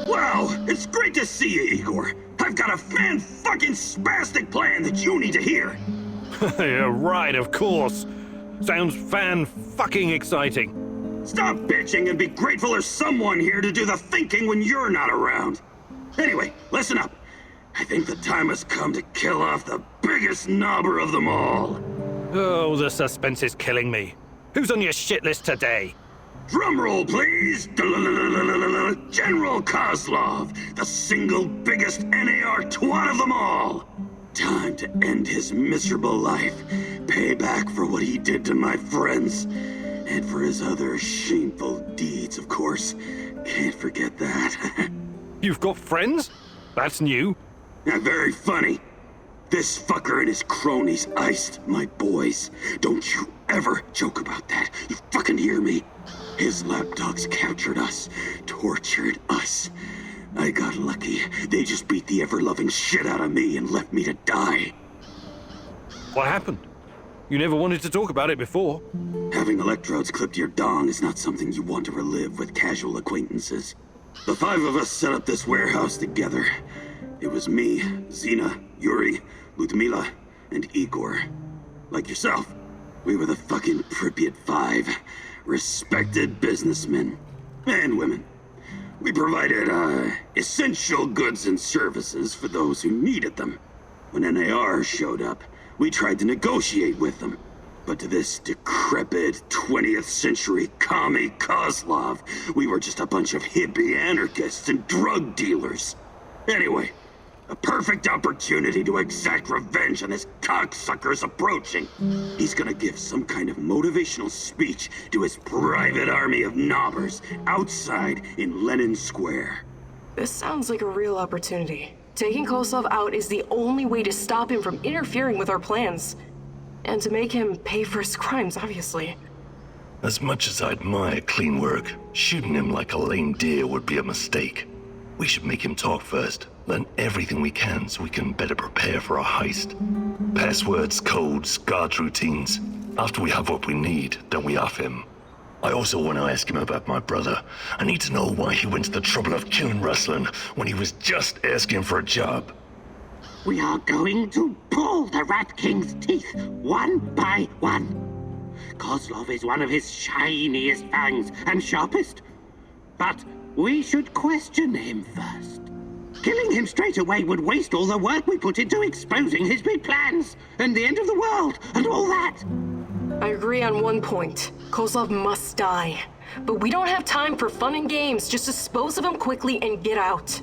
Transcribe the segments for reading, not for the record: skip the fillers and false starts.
Wow, it's great to see you, Igor. I've got a fan-fucking-spastic plan that you need to hear. Yeah, right, of course. Sounds fan-fucking-exciting. Stop bitching and be grateful there's someone here to do the thinking when you're not around. Anyway, listen up. I think the time has come to kill off the biggest knobber of them all. Oh, the suspense is killing me. Who's on your shit list today? Drumroll, please! General Kozlov, the single biggest NAR twat of them all! Time to end his miserable life, pay back for what he did to my friends, and for his other shameful deeds, of course. Can't forget that. You've got friends? That's new. Very funny. This fucker and his cronies iced my boys. Don't you ever joke about that. You fucking hear me? His lapdogs captured us, tortured us. I got lucky. They just beat the ever-loving shit out of me and left me to die. What happened? You never wanted to talk about it before. Having electrodes clipped to your dong is not something you want to relive with casual acquaintances. The 5 of us set up this warehouse together. It was me, Zina, Yuri, Ludmila, and Igor. Like yourself, we were the fucking Pripyat 5. Respected businessmen. And women. We provided, essential goods and services for those who needed them. When NAR showed up, we tried to negotiate with them. But to this decrepit 20th century commie Kozlov, we were just a bunch of hippie anarchists and drug dealers. Anyway, a perfect opportunity to exact revenge on this cocksucker's approaching. He's gonna give some kind of motivational speech to his private army of knobbers outside in Lenin Square. This sounds like a real opportunity. Taking Kozlov out is the only way to stop him from interfering with our plans. And to make him pay for his crimes, obviously. As much as I admire clean work, shooting him like a lame deer would be a mistake. We should make him talk first, learn everything we can so we can better prepare for our heist. Passwords, codes, guard routines. After we have what we need, then we off him. I also want to ask him about my brother. I need to know why he went to the trouble of killing Ruslan when he was just asking for a job. We are going to pull the Rat King's teeth, one by one. Kozlov is one of his shiniest fangs and sharpest. But we should question him first. Killing him straight away would waste all the work we put into exposing his big plans, and the end of the world, and all that. I agree on one point. Kozlov must die. But we don't have time for fun and games. Just dispose of him quickly and get out.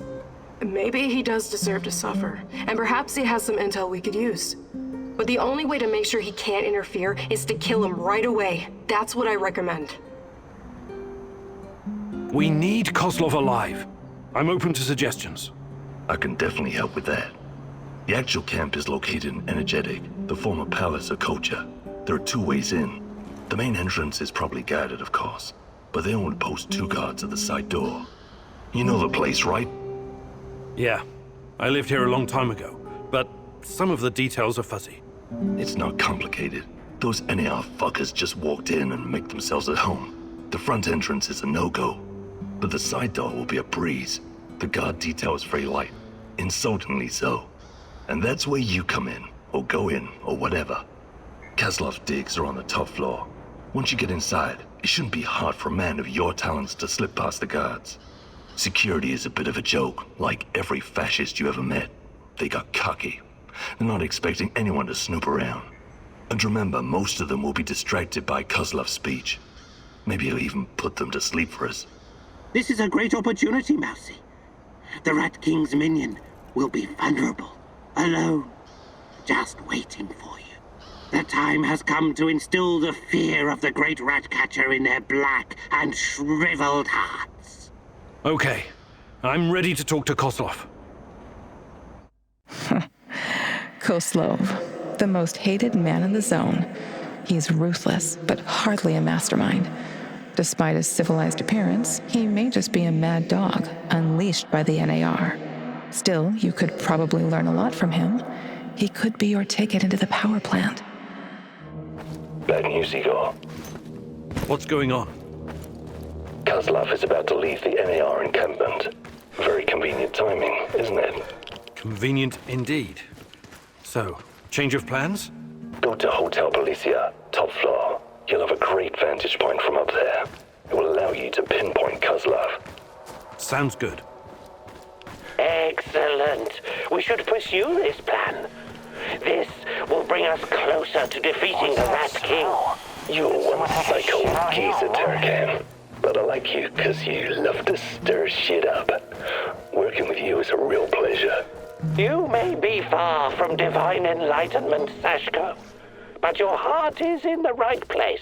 Maybe he does deserve to suffer, and perhaps he has some intel we could use. But the only way to make sure he can't interfere is to kill him right away. That's what I recommend. We need Kozlov alive. I'm open to suggestions. I can definitely help with that. The actual camp is located in Energetic, the former palace of Kocha. There are 2 ways in. The main entrance is probably guarded, of course, but they only post 2 guards at the side door. You know the place, right? Yeah, I lived here a long time ago, but some of the details are fuzzy. It's not complicated. Those NAR fuckers just walked in and make themselves at home. The front entrance is a no-go, but the side door will be a breeze. The guard detail is very light, insultingly so. And that's where you come in, or go in, or whatever. Kozlov's digs are on the top floor. Once you get inside, it shouldn't be hard for a man of your talents to slip past the guards. Security is a bit of a joke, like every fascist you ever met. They got cocky. They're not expecting anyone to snoop around. And remember, most of them will be distracted by Kozlov's speech. Maybe he'll even put them to sleep for us. This is a great opportunity, Mousy. The Rat King's minion will be vulnerable, alone, just waiting for you. The time has come to instill the fear of the great rat catcher in their black and shriveled hearts. Okay, I'm ready to talk to Kozlov. Kozlov, the most hated man in the zone. He's ruthless, but hardly a mastermind. Despite his civilized appearance, he may just be a mad dog, unleashed by the NAR. Still, you could probably learn a lot from him. He could be your ticket into the power plant. Bad news, Igor. What's going on? Kozlov is about to leave the NAR encampment. convenient timing, isn't it? Convenient indeed. So, change of plans? Go to Hotel Policia, top floor. You'll have a great vantage point from up there. It will allow you to pinpoint Kozlov. Sounds good. Excellent. We should pursue this plan. This will bring us closer to defeating the Rat King. You're one psycho geezer, Turkan. But I like you because you love to stir shit up. Working with you is a real pleasure. You may be far from divine enlightenment, Sashko, but your heart is in the right place.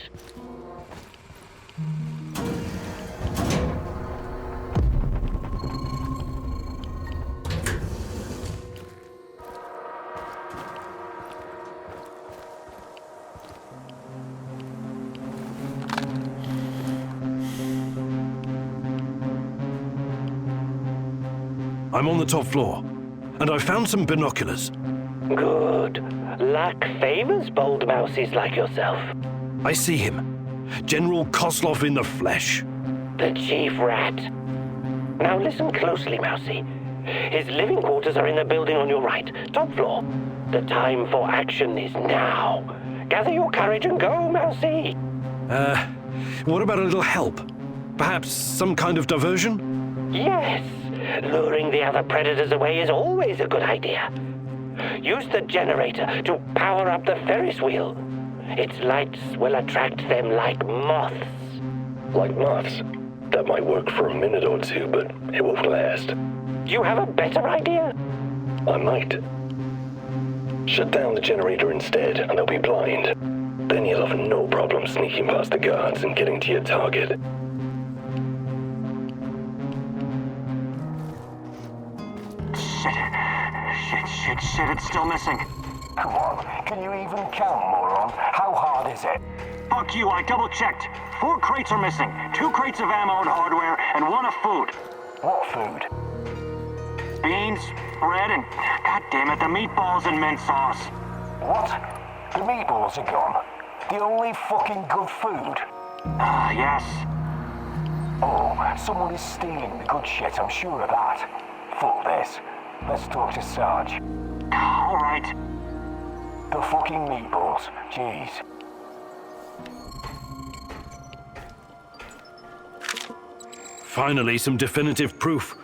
I'm on the top floor, and I found some binoculars. Good. Luck favors bold mouses like yourself. I see him. General Kozlov in the flesh. The chief rat. Now listen closely, Mousy. His living quarters are in the building on your right, top floor. The time for action is now. Gather your courage and go, Mousy. What about a little help? Perhaps some kind of diversion? Yes. Luring the other predators away is always a good idea. Use the generator to power up the Ferris wheel. Its lights will attract them like moths. Like moths? That might work for a minute or two, but it won't last. Do you have a better idea? I might. Shut down the generator instead, and they'll be blind. Then you'll have no problem sneaking past the guards and getting to your target. Shit, it's still missing. Come on, can you even count, moron? How hard is it? Fuck you, I double-checked. 4 crates are missing. 2 crates of ammo and hardware, and 1 of food. What food? Beans, bread, and, god damn it, the meatballs and mint sauce. What? The meatballs are gone? The only fucking good food? Yes. Oh, someone is stealing the good shit, I'm sure of that. Fuck this. Let's talk to Sarge. All right. The fucking meatballs. Jeez. Finally, some definitive proof.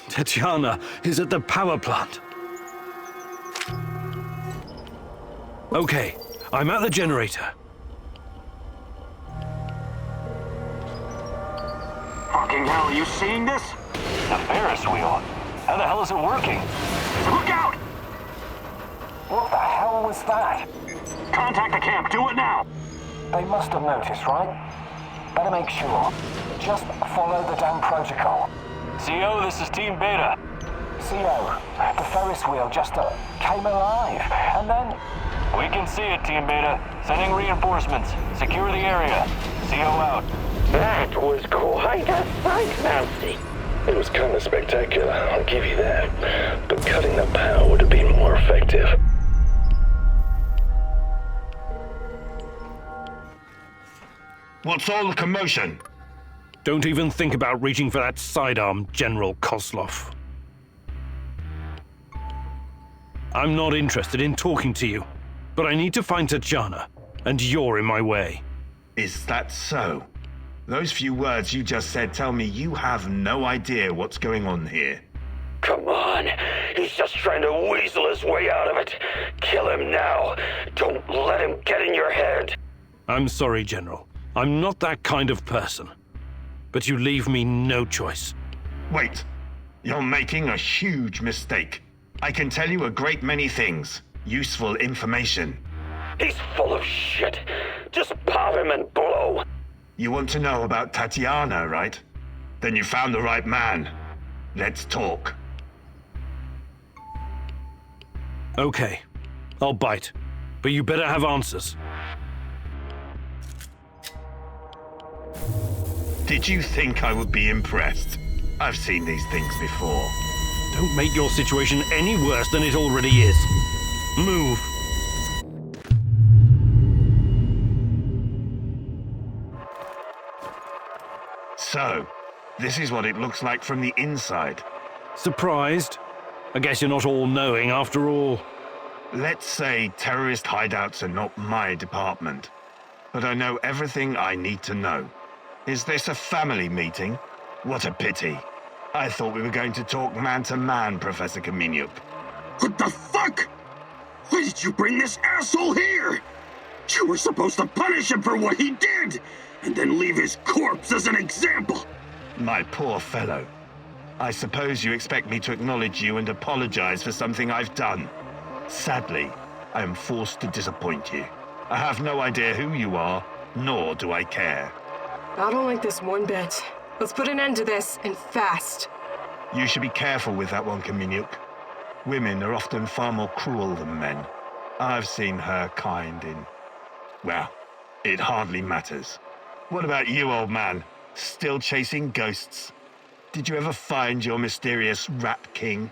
Tatiana is at the power plant. Okay, I'm at the generator. Fucking hell, are you seeing this? The Ferris wheel. How the hell is it working? Look out! What the hell was that? Contact the camp, do it now! They must have noticed, right? Better make sure. Just follow the damn protocol. CO, this is Team Beta. CO, the Ferris wheel just came alive, and then... We can see it, Team Beta. Sending reinforcements. Secure the area. CO out. That was quite a sight, Mousy. It was kind of spectacular, I'll give you that. But cutting the power would have been more effective. What's all the commotion? Don't even think about reaching for that sidearm, General Kozlov. I'm not interested in talking to you, but I need to find Tatiana, and you're in my way. Is that so? Those few words you just said tell me you have no idea what's going on here. Come on, he's just trying to weasel his way out of it. Kill him now. Don't let him get in your head. I'm sorry, General. I'm not that kind of person. But you leave me no choice. Wait, you're making a huge mistake. I can tell you a great many things. Useful information. He's full of shit. Just pop him and blow. You want to know about Tatiana, right? Then you found the right man. Let's talk. Okay, I'll bite. But you better have answers. Did you think I would be impressed? I've seen these things before. Don't make your situation any worse than it already is. Move. So, this is what it looks like from the inside. Surprised? I guess you're not all-knowing after all. Let's say terrorist hideouts are not my department, but I know everything I need to know. Is this a family meeting? What a pity. I thought we were going to talk man-to-man, Professor Khanykov. What the fuck? Why did you bring this asshole here? You were supposed to punish him for what he did, and then leave his corpse as an example. My poor fellow. I suppose you expect me to acknowledge you and apologize for something I've done. Sadly, I am forced to disappoint you. I have no idea who you are, nor do I care. I don't like this one bit. Let's put an end to this, and fast. You should be careful with that one, Khanykov. Women are often far more cruel than men. I've seen her kind in... well, it hardly matters. What about you, old man? Still chasing ghosts? Did you ever find your mysterious Rat King?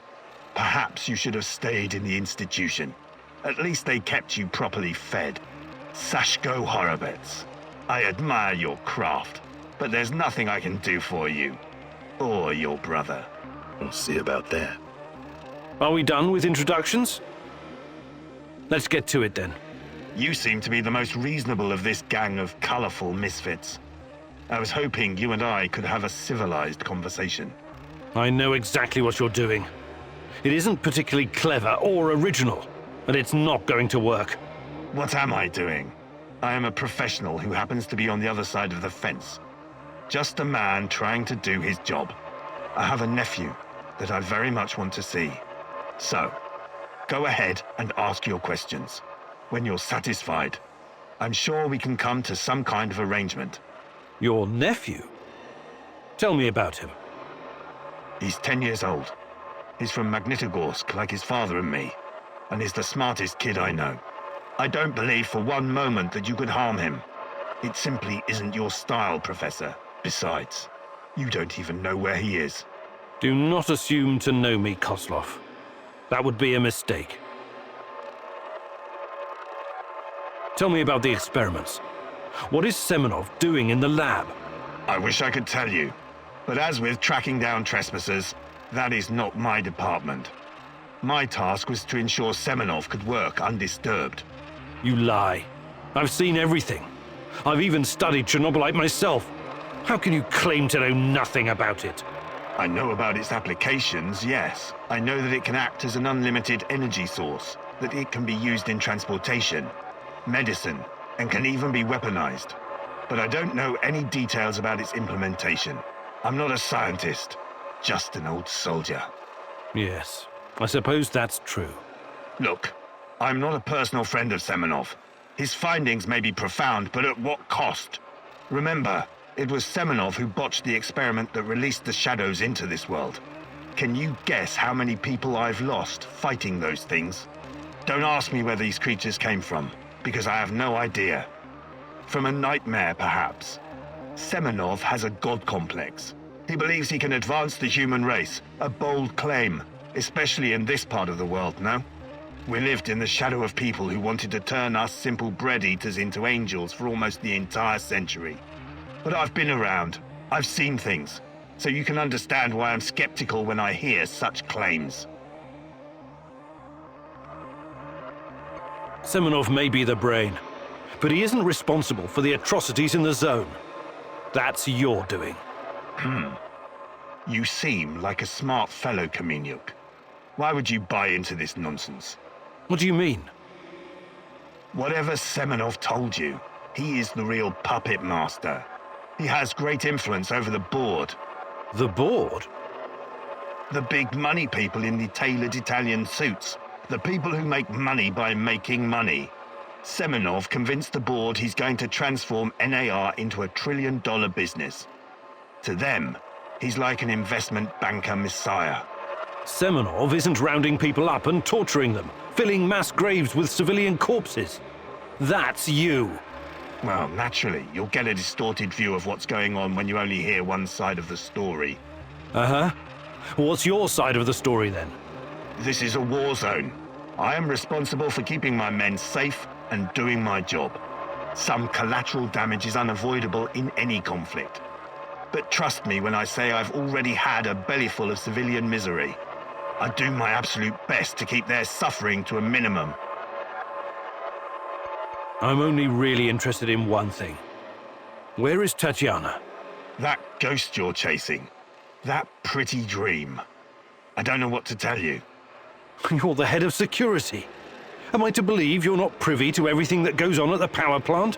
Perhaps you should have stayed in the institution. At least they kept you properly fed. Sashko Horobets. I admire your craft, but there's nothing I can do for you. Or your brother. We'll see about that. Are we done with introductions? Let's get to it then. You seem to be the most reasonable of this gang of colorful misfits. I was hoping you and I could have a civilized conversation. I know exactly what you're doing. It isn't particularly clever or original, and it's not going to work. What am I doing? I am a professional who happens to be on the other side of the fence. Just a man trying to do his job. I have a nephew that I very much want to see. So, go ahead and ask your questions. When you're satisfied, I'm sure we can come to some kind of arrangement. Your nephew? Tell me about him. He's 10 years old. He's from Magnitogorsk, like his father and me, and he's the smartest kid I know. I don't believe for one moment that you could harm him. It simply isn't your style, Professor. Besides, you don't even know where he is. Do not assume to know me, Kozlov. That would be a mistake. Tell me about the experiments. What is Semenov doing in the lab? I wish I could tell you, but as with tracking down trespassers, that is not my department. My task was to ensure Semenov could work undisturbed. You lie. I've seen everything. I've even studied Chernobylite myself. How can you claim to know nothing about it? I know about its applications, yes. I know that it can act as an unlimited energy source, that it can be used in transportation, medicine, and can even be weaponized. But I don't know any details about its implementation. I'm not a scientist, just an old soldier. Yes, I suppose that's true. Look, I'm not a personal friend of Semenov. His findings may be profound, but at what cost? Remember, it was Semenov who botched the experiment that released the shadows into this world. Can you guess how many people I've lost fighting those things? Don't ask me where these creatures came from, because I have no idea. From a nightmare, perhaps. Semenov has a god complex. He believes he can advance the human race, a bold claim, especially in this part of the world, no? We lived in the shadow of people who wanted to turn us simple bread-eaters into angels for almost the entire century. But I've been around. I've seen things. So you can understand why I'm skeptical when I hear such claims. Semenov may be the brain, but he isn't responsible for the atrocities in the zone. That's your doing. You seem like a smart fellow, Khanykov. Why would you buy into this nonsense? What do you mean? Whatever Semenov told you, he is the real puppet master. He has great influence over the board. The board? The big money people in the tailored Italian suits. The people who make money by making money. Semenov convinced the board he's going to transform NAR into a $1 trillion business. To them, he's like an investment banker messiah. Semenov isn't rounding people up and torturing them, filling mass graves with civilian corpses. That's you. Well, naturally, you'll get a distorted view of what's going on when you only hear one side of the story. Uh-huh. What's your side of the story, then? This is a war zone. I am responsible for keeping my men safe and doing my job. Some collateral damage is unavoidable in any conflict. but trust me when I say I've already had a bellyful of civilian misery. I do my absolute best to keep their suffering to a minimum. I'm only really interested in one thing. Where is Tatiana? That ghost you're chasing, that pretty dream. I don't know what to tell you. You're the head of security. Am I to believe you're not privy to everything that goes on at the power plant?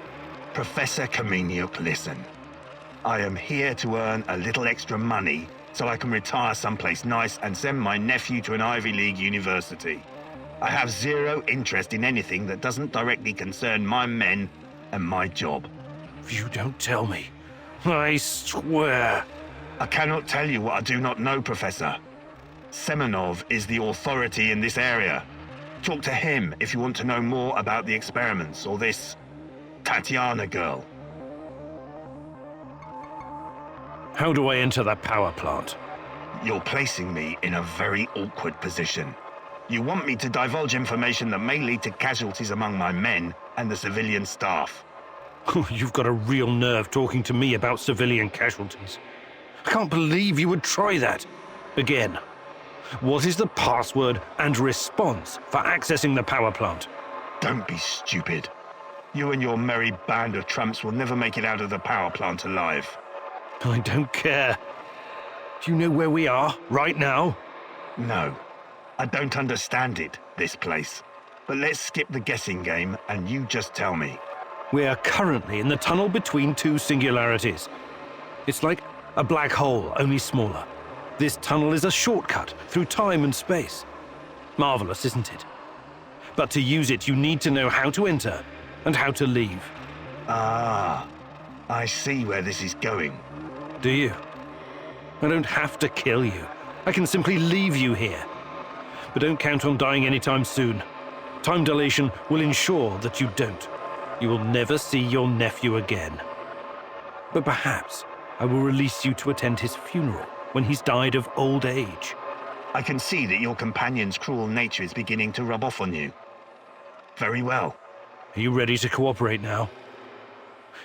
Professor Khanykov, listen. I am here to earn a little extra money so I can retire someplace nice and send my nephew to an Ivy League university. I have zero interest in anything that doesn't directly concern my men and my job. You don't tell me. I swear. I cannot tell you what I do not know, Professor. Semenov is the authority in this area. Talk to him if you want to know more about the experiments or this Tatiana girl. How do I enter that power plant? You're placing me in a very awkward position. You want me to divulge information that may lead to casualties among my men and the civilian staff. You've got a real nerve talking to me about civilian casualties. I can't believe you would try that. Again. What is the password and response for accessing the power plant? Don't be stupid. You and your merry band of tramps will never make it out of the power plant alive. I don't care. Do you know where we are right now? No. I don't understand it, this place. But let's skip the guessing game and you just tell me. We are currently in the tunnel between two singularities. It's like a black hole, only smaller. This tunnel is a shortcut through time and space. Marvelous, isn't it? But to use it, you need to know how to enter and how to leave. Ah, I see where this is going. Do you? I don't have to kill you. I can simply leave you here. But don't count on dying anytime soon. Time dilation will ensure that you don't. You will never see your nephew again. But perhaps I will release you to attend his funeral when he's died of old age. I can see that your companion's cruel nature is beginning to rub off on you. Very well. Are you ready to cooperate now?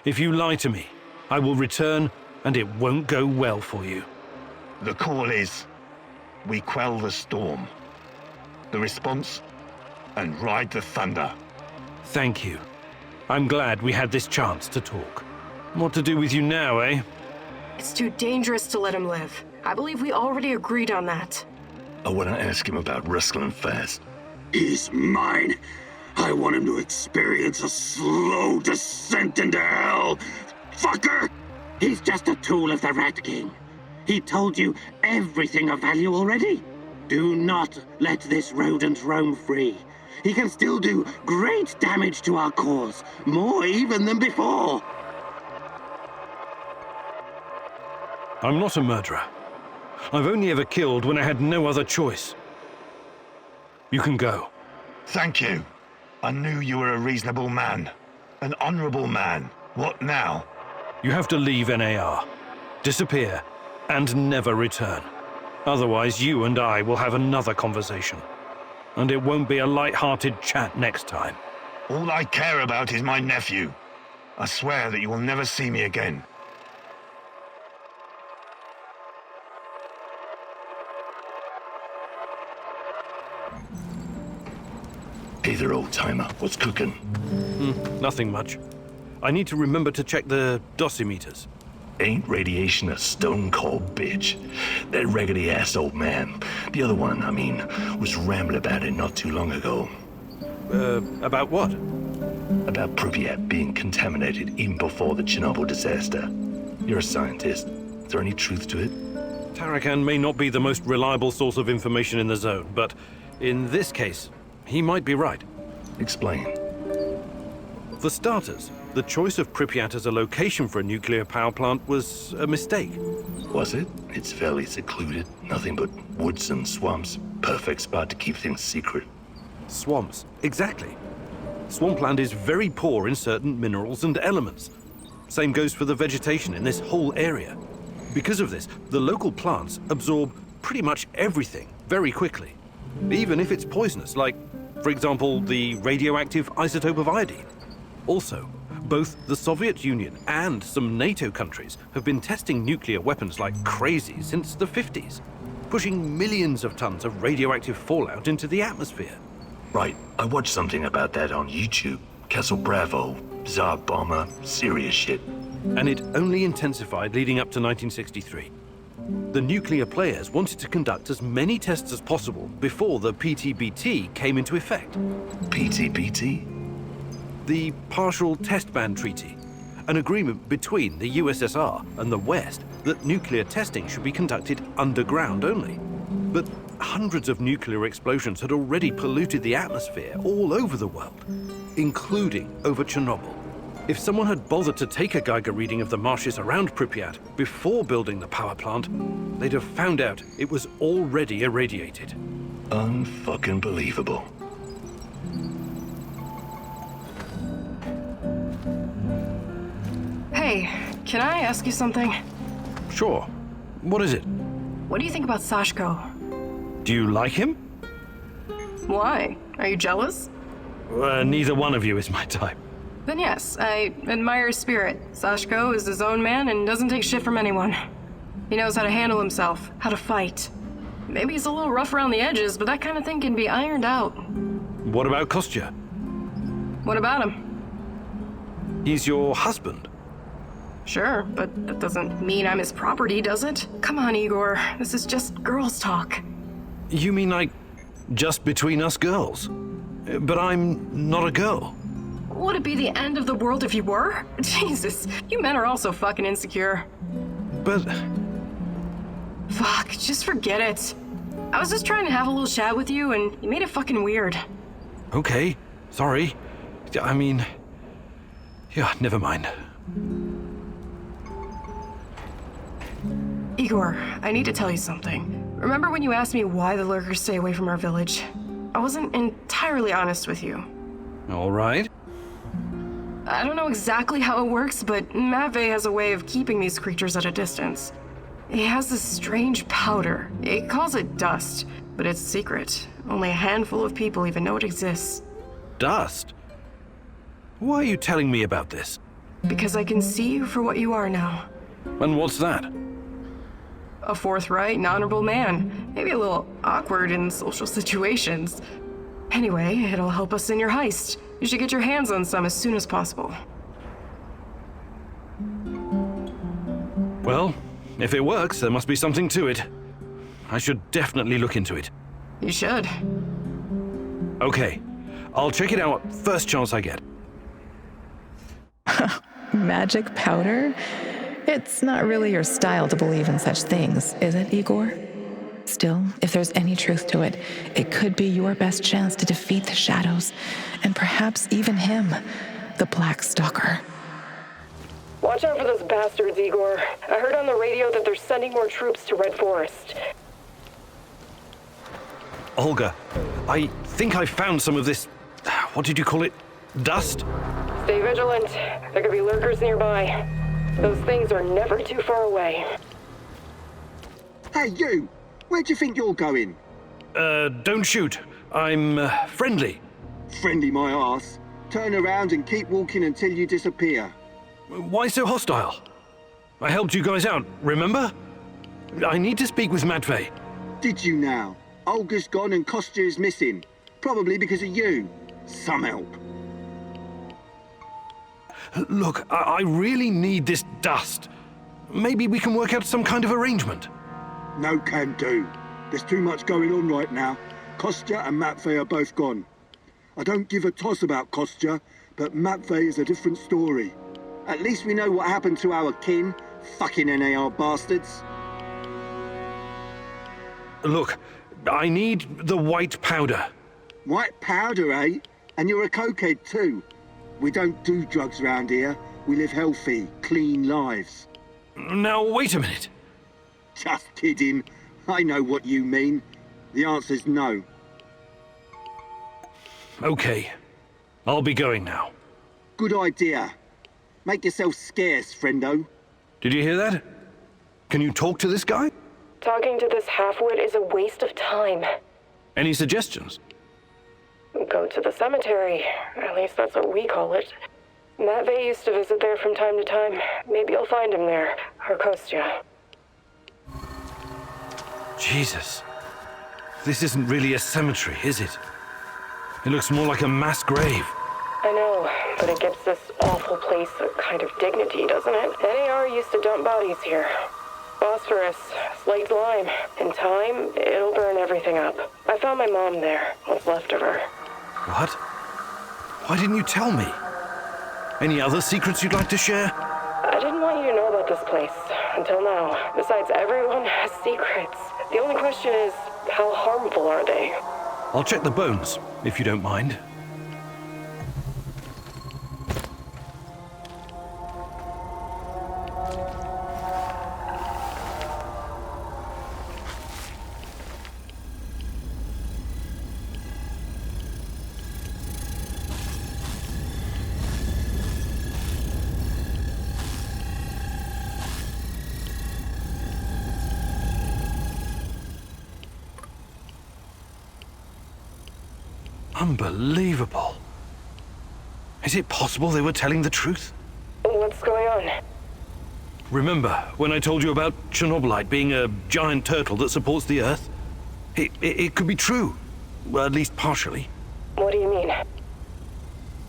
If you lie to me, I will return and it won't go well for you. The call is, we quell the storm. The response, and ride the thunder. Thank you. I'm glad we had this chance to talk. What to do with you now, eh? It's too dangerous to let him live. I believe we already agreed on that. I want to ask him about wrestling fast. He's mine. I want him to experience a slow descent into hell. Fucker! He's just a tool of the Rat King. He told you everything of value already. Do not let this rodent roam free. He can still do great damage to our cause, more even than before. I'm not a murderer. I've only ever killed when I had no other choice. You can go. Thank you. I knew you were a reasonable man. An honorable man. What now? You have to leave NAR, disappear, and never return. Otherwise, you and I will have another conversation. And it won't be a light-hearted chat next time. All I care about is my nephew. I swear that you will never see me again. Hey there, old-timer. What's cooking? Nothing much. I need to remember to check the dosimeters. Ain't radiation a stone-cold bitch? That raggedy-ass old man, the other one, I mean, was rambling about it not too long ago. About what? About Pripyat being contaminated even before the Chernobyl disaster. You're a scientist. Is there any truth to it? Tarakan may not be the most reliable source of information in the zone, but in this case, he might be right. Explain. For starters, the choice of Pripyat as a location for a nuclear power plant was a mistake. Was it? It's fairly secluded. Nothing but woods and swamps. Perfect spot to keep things secret. Swamps, exactly. Swampland is very poor in certain minerals and elements. Same goes for the vegetation in this whole area. Because of this, the local plants absorb pretty much everything very quickly. Even if it's poisonous, like, for example, the radioactive isotope of iodine. Also, Both the Soviet Union and some NATO countries have been testing nuclear weapons like crazy since the 50s, pushing millions of tons of radioactive fallout into the atmosphere. Right, I watched something about that on YouTube. Castle Bravo, Tsar Bomber, serious shit. And it only intensified leading up to 1963. The nuclear players wanted to conduct as many tests as possible before the PTBT came into effect. PTBT? The Partial Test Ban Treaty, an agreement between the USSR and the West that nuclear testing should be conducted underground only. But hundreds of nuclear explosions had already polluted the atmosphere all over the world, including over Chernobyl. If someone had bothered to take a Geiger reading of the marshes around Pripyat before building the power plant, they'd have found out it was already irradiated. Unfucking believable. Hey, can I ask you something? Sure. What is it? What do you think about Sashko? Do you like him? Why? Are you jealous? Neither one of you is my type. Then yes, I admire his spirit. Sashko is his own man and doesn't take shit from anyone. He knows how to handle himself, how to fight. Maybe he's a little rough around the edges, but that kind of thing can be ironed out. What about Kostya? What about him? He's your husband. Sure, but that doesn't mean I'm his property, does it? Come on, Igor. This is just girls' talk. You mean like just between us girls? But I'm not a girl. Would it be the end of the world if you were? Jesus, you men are also fucking insecure. But... Fuck, just forget it. I was just trying to have a little chat with you, and you made it fucking weird. Okay, sorry. I mean... Yeah, never mind. Igor, I need to tell you something. Remember when you asked me why the lurkers stay away from our village? I wasn't entirely honest with you. All right. I don't know exactly how it works, but Matvey has a way of keeping these creatures at a distance. He has this strange powder. It calls it dust, but it's secret. Only a handful of people even know it exists. Dust? Why are you telling me about this? Because I can see you for what you are now. And what's that? A forthright and honorable man. Maybe a little awkward in social situations. Anyway, it'll help us in your heist. You should get your hands on some as soon as possible. Well, if it works, there must be something to it. I should definitely look into it. You should. Okay, I'll check it out first chance I get. Magic powder? It's not really your style to believe in such things, is it, Igor? Still, if there's any truth to it, it could be your best chance to defeat the shadows, and perhaps even him, the Black Stalker. Watch out for those bastards, Igor. I heard on the radio that they're sending more troops to Red Forest. Olga, I think I found some of this... What did you call it? Dust? Stay vigilant. There could be lurkers nearby. Those things are never too far away. Hey, you! Where do you think you're going? Don't shoot. I'm, friendly. Friendly my arse. Turn around and keep walking until you disappear. Why so hostile? I helped you guys out, remember? I need to speak with Matvey. Did you now? Olga's gone and Kostya is missing. Probably because of you. Some help. Look, I really need this dust. Maybe we can work out some kind of arrangement. No can do. There's too much going on right now. Kostya and Matvey are both gone. I don't give a toss about Kostya, but Matvey is a different story. At least we know what happened to our kin. Fucking NAR bastards. Look, I need the white powder. White powder, eh? And you're a cokehead too. We don't do drugs around here. We live healthy, clean lives. Now, wait a minute. Just kidding. I know what you mean. The answer's no. Okay. I'll be going now. Good idea. Make yourself scarce, friendo. Did you hear that? Can you talk to this guy? Talking to this halfwit is a waste of time. Any suggestions? Go to the cemetery. At least that's what we call it. Matvey used to visit there from time to time. Maybe you'll find him there. Or Kostya. Jesus. This isn't really a cemetery, is it? It looks more like a mass grave. I know, but it gives this awful place a kind of dignity, doesn't it? NAR used to dump bodies here. Phosphorus, slaked lime. In time, it'll burn everything up. I found my mom there, what's left of her. What? Why didn't you tell me? Any other secrets you'd like to share? I didn't want you to know about this place until now. Besides, everyone has secrets. The only question is, how harmful are they? I'll check the bones, if you don't mind. Unbelievable. Is it possible they were telling the truth? What's going on? Remember when I told you about Chernobylite being a giant turtle that supports the Earth? It could be true. Well, at least partially. What do you mean?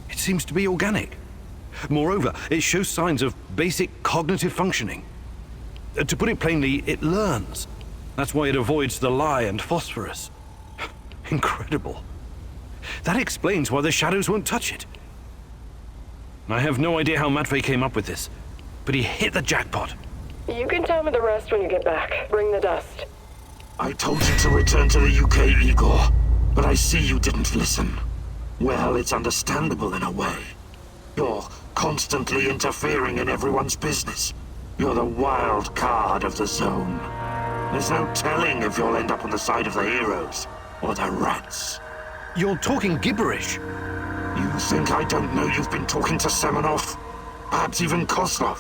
It seems to be organic. Moreover, it shows signs of basic cognitive functioning. To put it plainly, it learns. That's why it avoids the lye and phosphorus. Incredible. That explains why the shadows won't touch it. I have no idea how Matvey came up with this, but he hit the jackpot. You can tell me the rest when you get back. Bring the dust. I told you to return to the UK, Igor, but I see you didn't listen. Well, it's understandable in a way. You're constantly interfering in everyone's business. You're the wild card of the zone. There's no telling if you'll end up on the side of the heroes or the rats. You're talking gibberish. You think I don't know you've been talking to Semenov? Perhaps even Kozlov?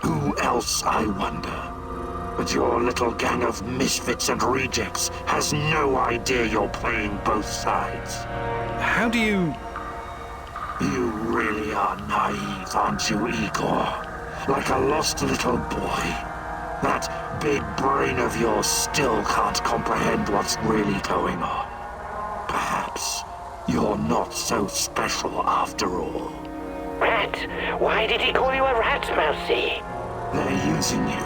Who else, I wonder? But your little gang of misfits and rejects has no idea you're playing both sides. How do you... You really are naive, aren't you, Igor? Like a lost little boy. That big brain of yours still can't comprehend what's really going on. Perhaps you're not so special after all. Rat? Why did he call you a rat, Mousy? They're using you,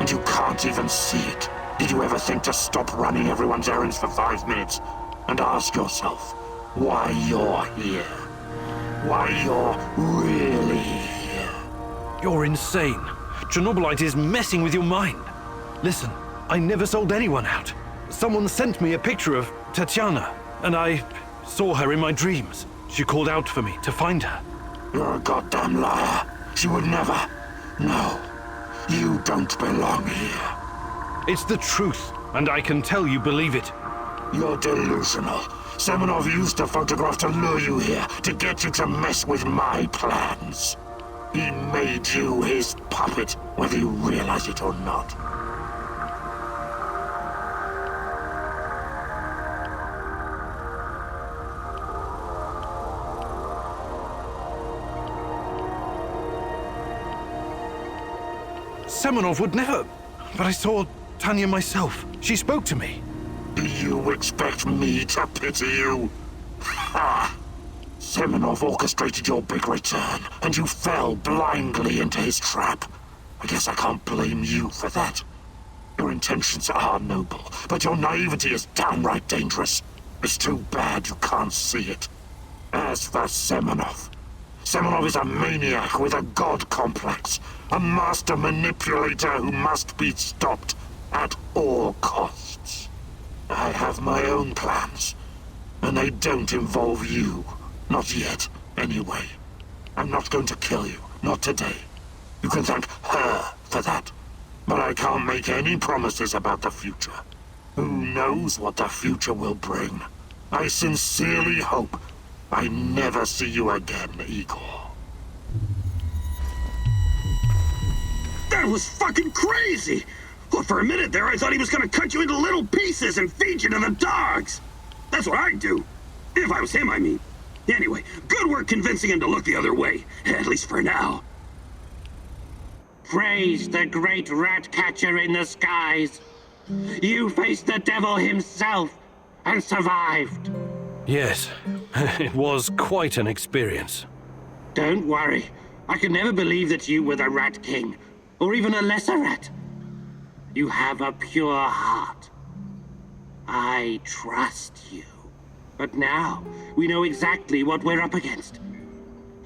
and you can't even see it. Did you ever think to stop running everyone's errands for 5 minutes and ask yourself why you're here? Why you're really here? You're insane. Chernobylite is messing with your mind. Listen, I never sold anyone out. Someone sent me a picture of Tatiana, and I saw her in my dreams. She called out for me to find her. You're a goddamn liar. She would never. No, you don't belong here. It's the truth, and I can tell you believe it. You're delusional. Semenov used a photograph to lure you here, to get you to mess with my plans. He made you his puppet, whether you realize it or not. Semenov would never... But I saw Tanya myself. She spoke to me. Do you expect me to pity you? Ha! Semenov orchestrated your big return, and you fell blindly into his trap. I guess I can't blame you for that. Your intentions are noble, but your naivety is downright dangerous. It's too bad you can't see it. As for Semenov, Semenov is a maniac with a god complex, a master manipulator who must be stopped at all costs. I have my own plans, and they don't involve you. Not yet, anyway. I'm not going to kill you, not today. You can thank her for that, but I can't make any promises about the future. Who knows what the future will bring? I sincerely hope I never see you again, Igor. That was fucking crazy! Well, for a minute there, I thought he was gonna cut you into little pieces and feed you to the dogs! That's what I'd do. If I was him, I mean. Anyway, good work convincing him to look the other way, at least for now. Praise the great rat catcher in the skies. You faced the devil himself and survived. Yes, it was quite an experience. Don't worry. I could never believe that you were the Rat King, or even a lesser rat. You have a pure heart. I trust you. But now, we know exactly what we're up against.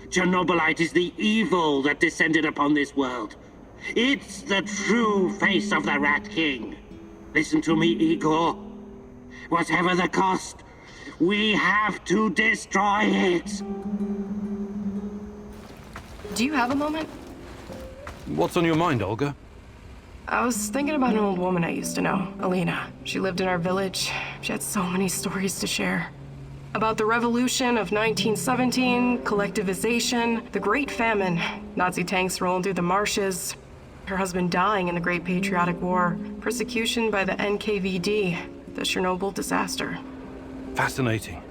Chernobylite is the evil that descended upon this world. It's the true face of the Rat King. Listen to me, Igor. Whatever the cost, we have to destroy it. Do you have a moment? What's on your mind, Olga? I was thinking about an old woman I used to know, Alina. She lived in our village. She had so many stories to share. About the revolution of 1917, collectivization, the Great Famine, Nazi tanks rolling through the marshes, her husband dying in the Great Patriotic War, persecution by the NKVD, the Chernobyl disaster. Fascinating.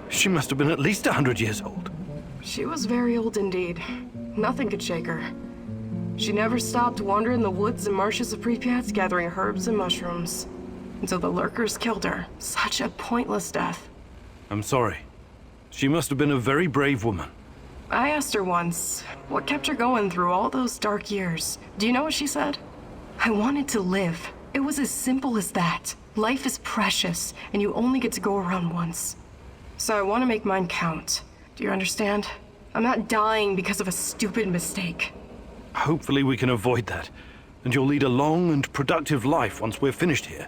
She must have been at least 100 years old. She was very old indeed. Nothing could shake her. She never stopped wandering the woods and marshes of Pripyat, gathering herbs and mushrooms, until the lurkers killed her. Such a pointless death. I'm sorry. She must have been a very brave woman. I asked her once, what kept her going through all those dark years? Do you know what she said? I wanted to live. It was as simple as that. Life is precious, and you only get to go around once. So I want to make mine count. Do you understand? I'm not dying because of a stupid mistake. Hopefully we can avoid that, and you'll lead a long and productive life once we're finished here.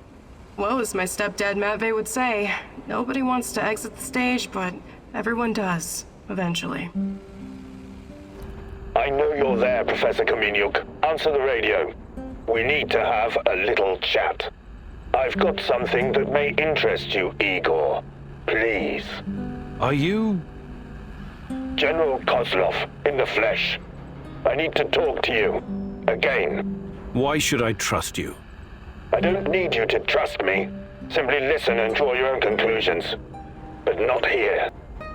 Well, as my stepdad Matvey would say, nobody wants to exit the stage, but everyone does, eventually. I know you're there, Professor Kamenyuk. Answer the radio. We need to have a little chat. I've got something that may interest you, Igor. Please. Are you... General Kozlov, in the flesh. I need to talk to you. Again. Why should I trust you? I don't need you to trust me. Simply listen and draw your own conclusions. But not here.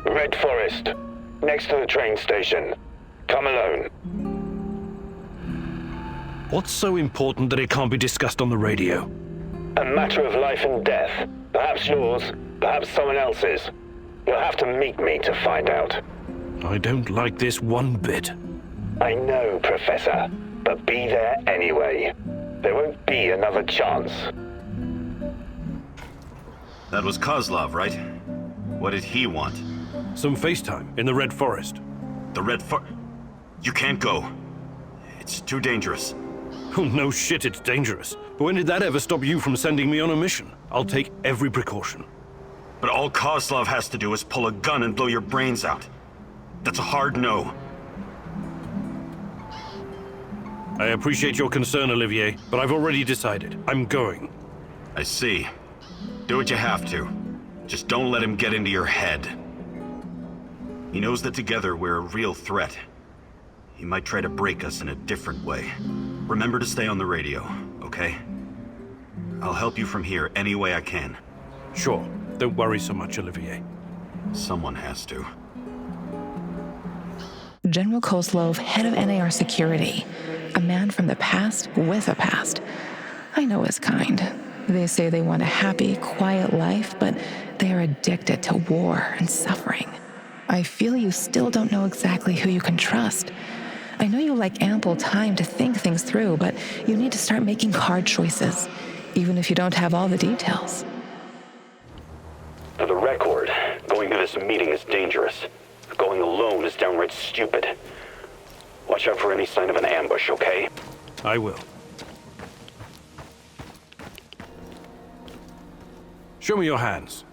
Red Forest. Next to the train station. Come alone. What's so important that it can't be discussed on the radio? A matter of life and death. Perhaps yours, perhaps someone else's. You'll have to meet me to find out. I don't like this one bit. I know, Professor, but be there anyway. There won't be another chance. That was Kozlov, right? What did he want? Some FaceTime in the Red Forest. The Red Forest? You can't go. It's too dangerous. Oh, no shit, it's dangerous. But when did that ever stop you from sending me on a mission? I'll take every precaution. But all Kozlov has to do is pull a gun and blow your brains out. That's a hard no. I appreciate your concern, Olivier, but I've already decided. I'm going. I see. Do what you have to. Just don't let him get into your head. He knows that together we're a real threat. He might try to break us in a different way. Remember to stay on the radio, okay? I'll help you from here any way I can. Sure. Don't worry so much, Olivier. Someone has to. General Kozlov, head of NAR security. A man from the past with a past. I know his kind. They say they want a happy, quiet life, but they are addicted to war and suffering. I feel you still don't know exactly who you can trust. I know you like ample time to think things through, but you need to start making hard choices, even if you don't have all the details. For the record, going to this meeting is dangerous. Going alone is downright stupid. Watch out for any sign of an ambush, okay? I will. Show me your hands.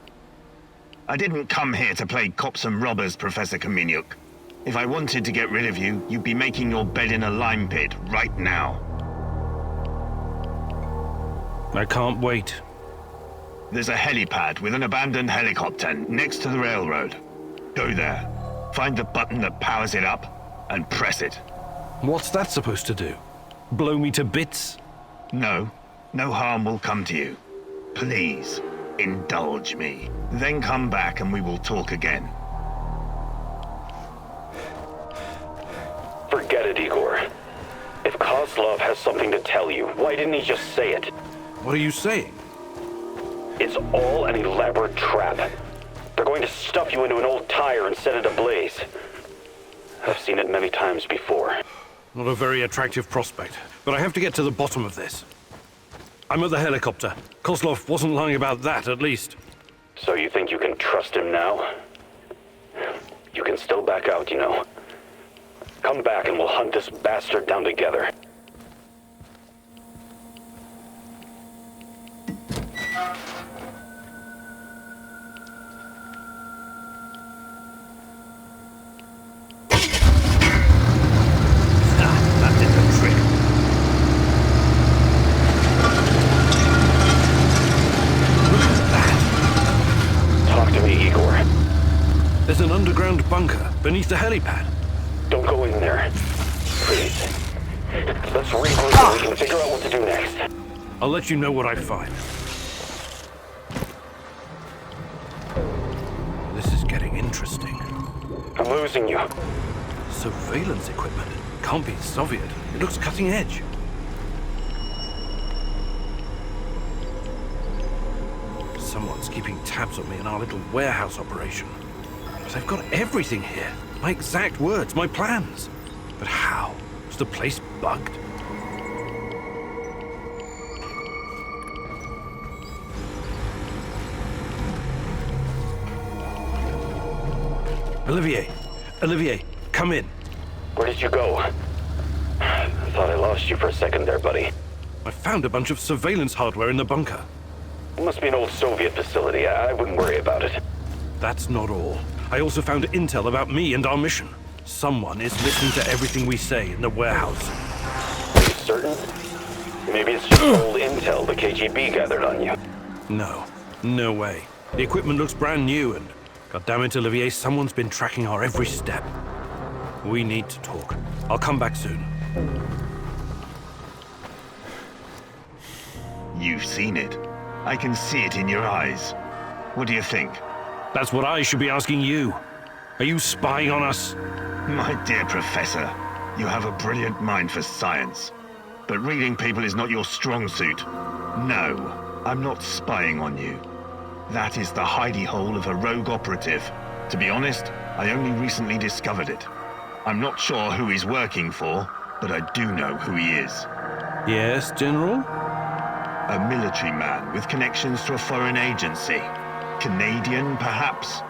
I didn't come here to play cops and robbers, Professor Kamenyuk. If I wanted to get rid of you, you'd be making your bed in a lime pit right now. I can't wait. There's a helipad with an abandoned helicopter next to the railroad. Go there, find the button that powers it up, and press it. What's that supposed to do? Blow me to bits? No harm will come to you. Please, indulge me. Then come back and we will talk again. it, Igor. If Kozlov has something to tell you, why didn't he just say it? What are you saying? It's all an elaborate trap. They're going to stuff you into an old tire and set it ablaze. I've seen it many times before. Not a very attractive prospect, but I have to get to the bottom of this. I'm at the helicopter. Kozlov wasn't lying about that, at least. So you think you can trust him now? You can still back out, you know. Come back and we'll hunt this bastard down together. That did the trick. Look at that. Talk to me, Igor. There's an underground bunker beneath the helipad. Don't go in there. Please. Let's regroup so we can figure out what to do next. I'll let you know what I find. This is getting interesting. I'm losing you. Surveillance equipment. Can't be Soviet. It looks cutting edge. Someone's keeping tabs on me in our little warehouse operation. But they've got everything here. My exact words, my plans. But how? Was the place bugged? Olivier, come in. Where did you go? I thought I lost you for a second there, buddy. I found a bunch of surveillance hardware in the bunker. It must be an old Soviet facility. I wouldn't worry about it. That's not all. I also found intel about me and our mission. Someone is listening to everything we say in the warehouse. Are you certain? Maybe it's just old intel the KGB gathered on you. No way. The equipment looks brand new and, goddammit, Olivier, someone's been tracking our every step. We need to talk. I'll come back soon. You've seen it. I can see it in your eyes. What do you think? That's what I should be asking you. Are you spying on us? My dear Professor, you have a brilliant mind for science. But reading people is not your strong suit. No, I'm not spying on you. That is the hidey hole of a rogue operative. To be honest, I only recently discovered it. I'm not sure who he's working for, but I do know who he is. Yes, General? A military man with connections to a foreign agency. Canadian, perhaps?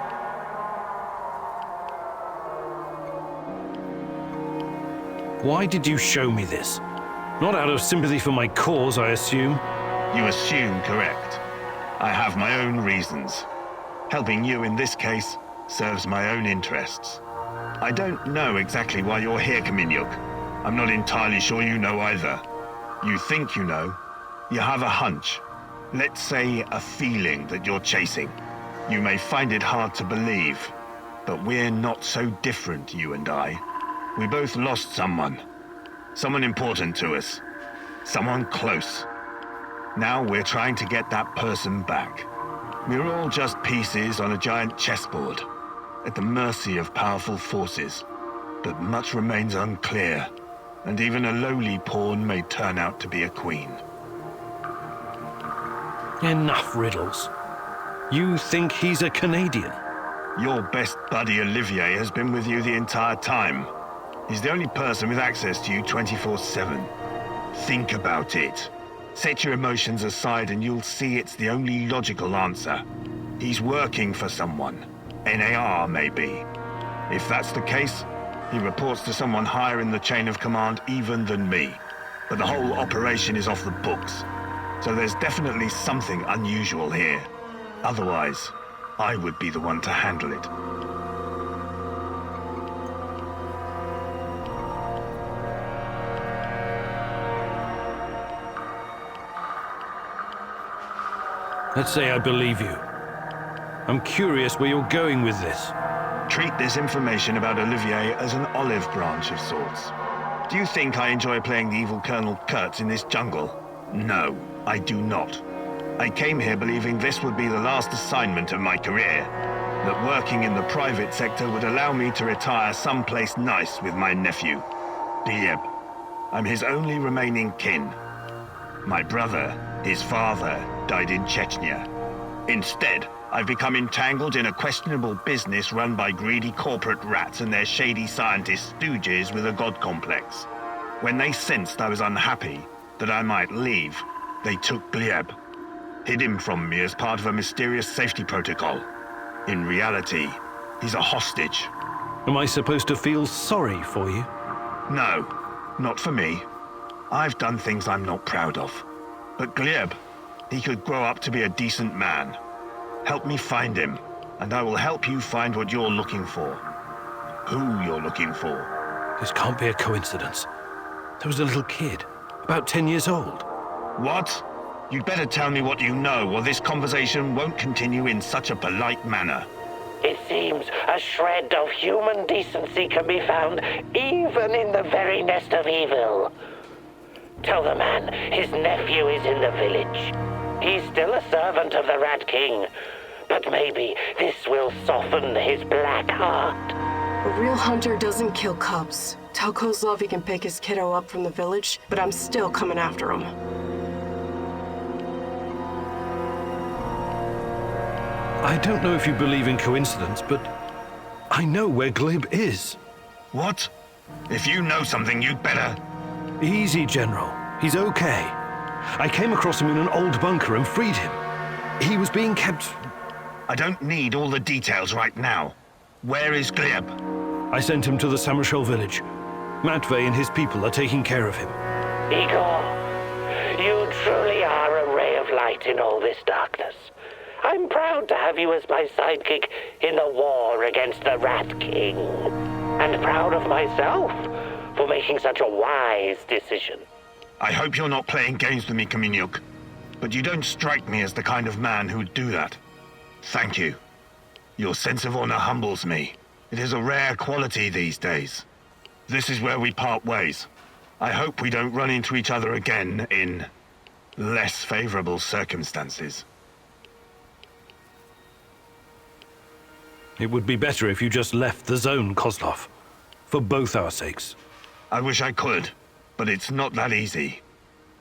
Why did you show me this? Not out of sympathy for my cause, I assume. You assume correct. I have my own reasons. Helping you in this case serves my own interests. I don't know exactly why you're here, Kaminyuk. I'm not entirely sure you know either. You think you know. You have a hunch. Let's say a feeling that you're chasing. You may find it hard to believe, but we're not so different, you and I. We both lost someone. Someone important to us. Someone close. Now we're trying to get that person back. We're all just pieces on a giant chessboard, at the mercy of powerful forces. But much remains unclear, and even a lowly pawn may turn out to be a queen. Enough riddles. You think he's a Canadian? Your best buddy Olivier has been with you the entire time. He's the only person with access to you 24/7. Think about it. Set your emotions aside and you'll see it's the only logical answer. He's working for someone. NAR, maybe. If that's the case, he reports to someone higher in the chain of command even than me. But the whole operation is off the books. So there's definitely something unusual here. Otherwise, I would be the one to handle it. Let's say I believe you. I'm curious where you're going with this. Treat this information about Olivier as an olive branch of sorts. Do you think I enjoy playing the evil Colonel Kurtz in this jungle? No, I do not. I came here believing this would be the last assignment of my career. That working in the private sector would allow me to retire someplace nice with my nephew. Gleb. I'm his only remaining kin. My brother, his father, died in Chechnya. Instead, I've become entangled in a questionable business run by greedy corporate rats and their shady scientist stooges with a god complex. When they sensed I was unhappy, that I might leave, they took Gleb, hid him from me as part of a mysterious safety protocol. In reality, he's a hostage. Am I supposed to feel sorry for you? No, not for me. I've done things I'm not proud of. But Gleb, he could grow up to be a decent man. Help me find him, and I will help you find what you're looking for. Who you're looking for. This can't be a coincidence. There was a little kid, about 10 years old. What? You'd better tell me what you know, or this conversation won't continue in such a polite manner. It seems a shred of human decency can be found even in the very nest of evil. Tell the man his nephew is in the village. He's still a servant of the Rat King, but maybe this will soften his black heart. A real hunter doesn't kill cubs. Tell Kozlov he can pick his kiddo up from the village, but I'm still coming after him. I don't know if you believe in coincidence, but I know where Gleb is. What? If you know something, you'd better... Easy, General. He's okay. I came across him in an old bunker and freed him. He was being kept... I don't need all the details right now. Where is Gleb? I sent him to the Samarshal village. Matvey and his people are taking care of him. Igor, you truly are a ray of light in all this darkness. I'm proud to have you as my sidekick in the war against the Rat King. And proud of myself for making such a wise decision. I hope you're not playing games with me, Kaminyuk. But you don't strike me as the kind of man who'd do that. Thank you. Your sense of honor humbles me. It is a rare quality these days. This is where we part ways. I hope we don't run into each other again in less favorable circumstances. It would be better if you just left the zone, Kozlov. For both our sakes. I wish I could, but it's not that easy.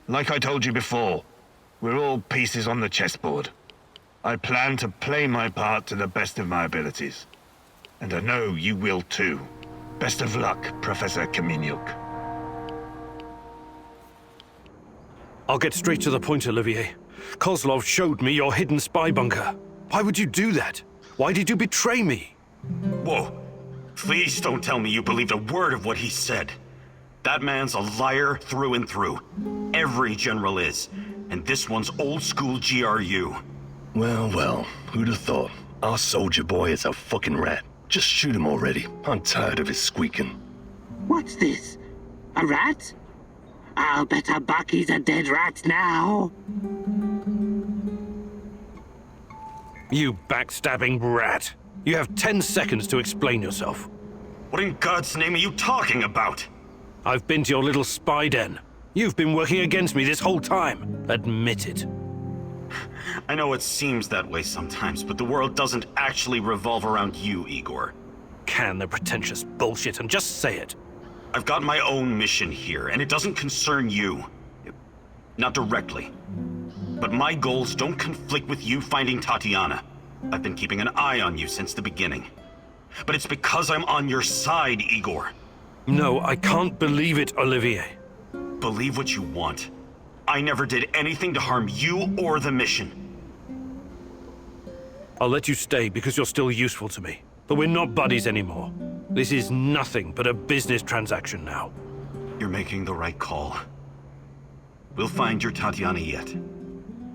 Like I told you before, we're all pieces on the chessboard. I plan to play my part to the best of my abilities. And I know you will too. Best of luck, Professor Kaminyuk. I'll get straight to the point, Olivier. Kozlov showed me your hidden spy bunker. Why would you do that? Why did you betray me? Whoa. Please don't tell me you believed a word of what he said. That man's a liar through and through. Every general is. And this one's old school GRU. Well, who'd have thought? Our soldier boy is a fucking rat. Just shoot him already. I'm tired of his squeaking. What's this? A rat? I'll bet a buck he's a dead rat now. You backstabbing rat. You have 10 seconds to explain yourself. What in God's name are you talking about? I've been to your little spy den. You've been working against me this whole time. Admit it. I know it seems that way sometimes, but the world doesn't actually revolve around you, Igor. Can the pretentious bullshit and just say it. I've got my own mission here, and it doesn't concern you. Not directly. But my goals don't conflict with you finding Tatiana. I've been keeping an eye on you since the beginning. But it's because I'm on your side, Igor. No, I can't believe it, Olivier. Believe what you want. I never did anything to harm you or the mission. I'll let you stay because you're still useful to me. But we're not buddies anymore. This is nothing but a business transaction now. You're making the right call. We'll find your Tatiana yet.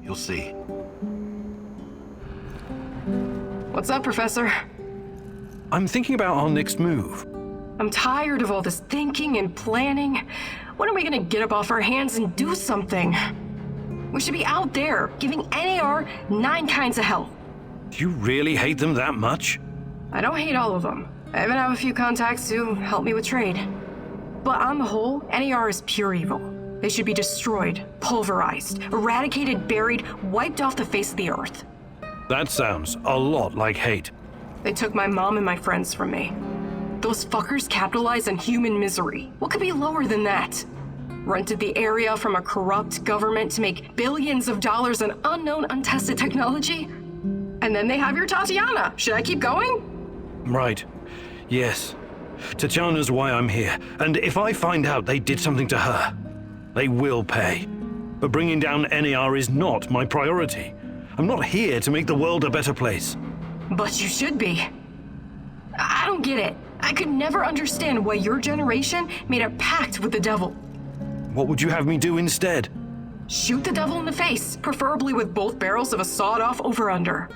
You'll see. What's up, Professor? I'm thinking about our next move. I'm tired of all this thinking and planning. When are we gonna get up off our hands and do something? We should be out there, giving NAR 9 kinds of hell. Do you really hate them that much? I don't hate all of them. I even have a few contacts who help me with trade. But on the whole, NAR is pure evil. They should be destroyed, pulverized, eradicated, buried, wiped off the face of the earth. That sounds a lot like hate. They took my mom and my friends from me. Those fuckers capitalize on human misery. What could be lower than that? Rented the area from a corrupt government to make billions of dollars in unknown, untested technology? And then they have your Tatiana. Should I keep going? Right. Yes. Tatiana's why I'm here. And if I find out they did something to her, they will pay. But bringing down NAR is not my priority. I'm not here to make the world a better place. But you should be. I don't get it. I could never understand why your generation made a pact with the devil. What would you have me do instead? Shoot the devil in the face, preferably with both barrels of a sawed-off over-under.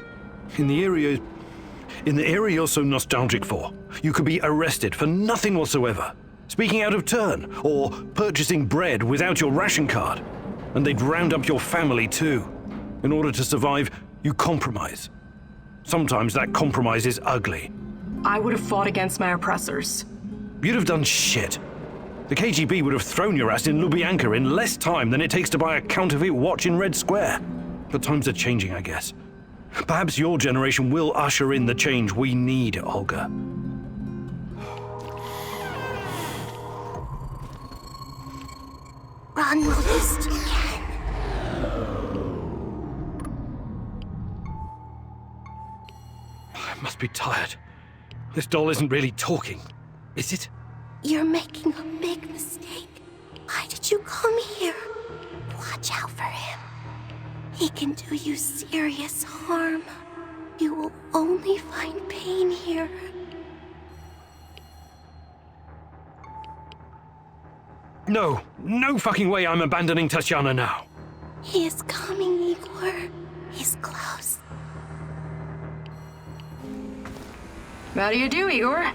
In the area you're so nostalgic for, you could be arrested for nothing whatsoever. Speaking out of turn, or purchasing bread without your ration card. And they'd round up your family too. In order to survive, you compromise. Sometimes that compromise is ugly. I would have fought against my oppressors. You'd have done shit. The KGB would have thrown your ass in Lubyanka in less time than it takes to buy a counterfeit watch in Red Square. But times are changing, I guess. Perhaps your generation will usher in the change we need, Olga. Run whilst you can. I must be tired. This doll isn't really talking, is it? You're making a big mistake. Why did you come here? Watch out for him. He can do you serious harm. You will only find pain here. No fucking way I'm abandoning Tatiana now. He is coming, Igor. He's close. How do you do, Igor?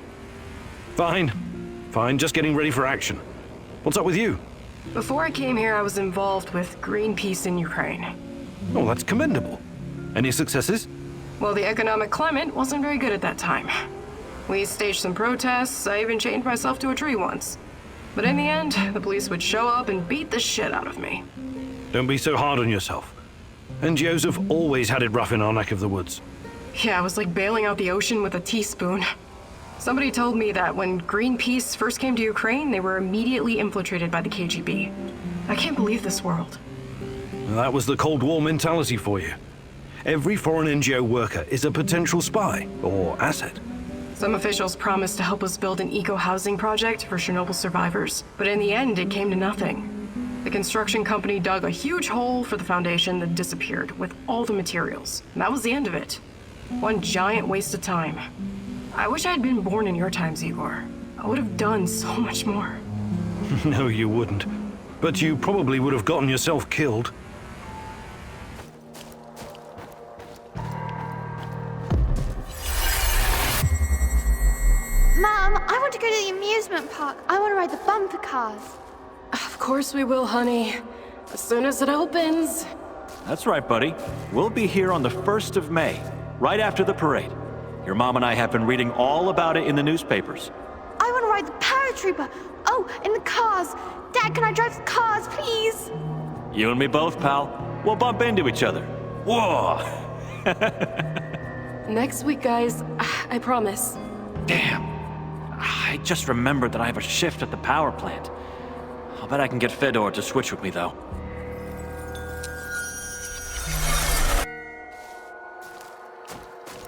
Fine, just getting ready for action. What's up with you? Before I came here, I was involved with Greenpeace in Ukraine. Oh, that's commendable. Any successes? Well, the economic climate wasn't very good at that time. We staged some protests, I even chained myself to a tree once. But in the end, the police would show up and beat the shit out of me. Don't be so hard on yourself. NGOs have always had it rough in our neck of the woods. Yeah, it was like bailing out the ocean with a teaspoon. Somebody told me that when Greenpeace first came to Ukraine, they were immediately infiltrated by the KGB. I can't believe this world. That was the Cold War mentality for you. Every foreign NGO worker is a potential spy or asset. Some officials promised to help us build an eco-housing project for Chernobyl survivors, but in the end, it came to nothing. The construction company dug a huge hole for the foundation that disappeared with all the materials. And that was the end of it. One giant waste of time. I wish I had been born in your times, Igor. I would have done so much more. No, you wouldn't. But you probably would have gotten yourself killed. Mom, I want to go to the amusement park. I want to ride the bumper cars. Of course we will, honey. As soon as it opens. That's right, buddy. We'll be here on the 1st of May, right after the parade. Your mom and I have been reading all about it in the newspapers. I want to ride the paratrooper. Oh, and the cars. Dad, can I drive the cars, please? You and me both, pal. We'll bump into each other. Whoa! Next week, guys. I promise. Damn. I just remembered that I have a shift at the power plant. I'll bet I can get Fedor to switch with me, though.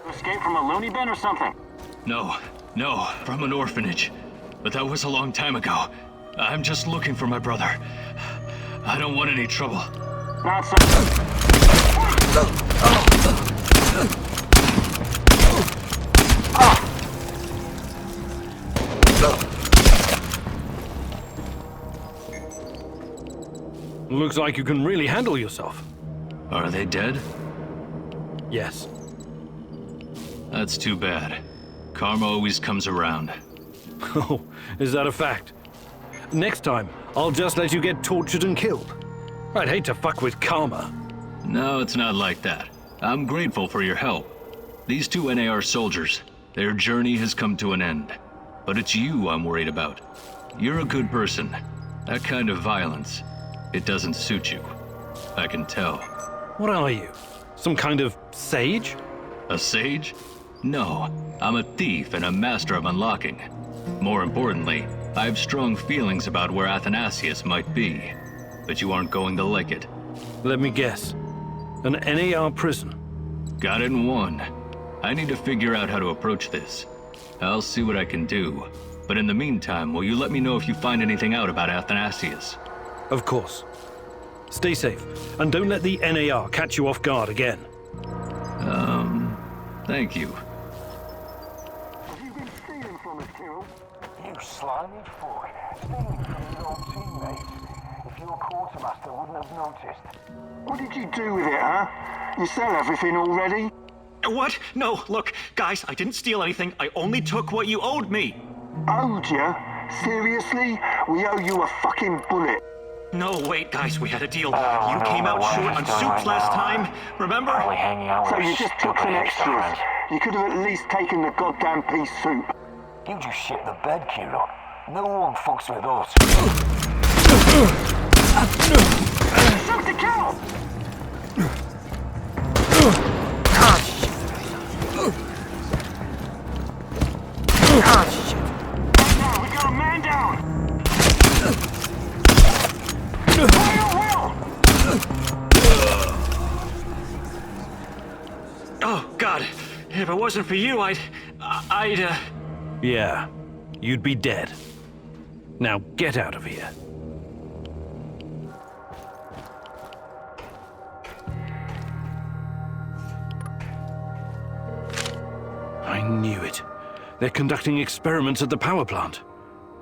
You escaped from a loony bin or something? No, from an orphanage. But that was a long time ago. I'm just looking for my brother. I don't want any trouble. Not so. Looks like you can really handle yourself. Are they dead? Yes. That's too bad. Karma always comes around. Oh, is that a fact? Next time, I'll just let you get tortured and killed. I'd hate to fuck with karma. No, it's not like that. I'm grateful for your help. These two NAR soldiers, their journey has come to an end. But it's you I'm worried about. You're a good person. That kind of violence, it doesn't suit you. I can tell. What are you? Some kind of sage? A sage? No, I'm a thief and a master of unlocking. More importantly, I have strong feelings about where Athanasius might be. But you aren't going to like it. Let me guess. An NAR prison? Got it in one. I need to figure out how to approach this. I'll see what I can do. But in the meantime, will you let me know if you find anything out about Athanasius? Of course. Stay safe, and don't let the NAR catch you off guard again. Thank you. Have you been stealing from us, Kirill? You slimy fuck. Stealing from your old teammates. If your quartermaster wouldn't have noticed. What did you do with it, huh? You sell everything already? What? No, look, guys, I didn't steal anything. I only took what you owed me. Owed you? Seriously? We owe you a fucking bullet. No, wait, guys, we had a deal. You came out short on soups last time, remember? So you just took some extras. You could have at least taken the goddamn pea soup. You just shit the bed, Kirill. No one fucks with us. Shoot the kill! Now, we got a man down! Oh, God. If it wasn't for you, I'd... Yeah, you'd be dead. Now get out of here. I knew it. They're conducting experiments at the power plant.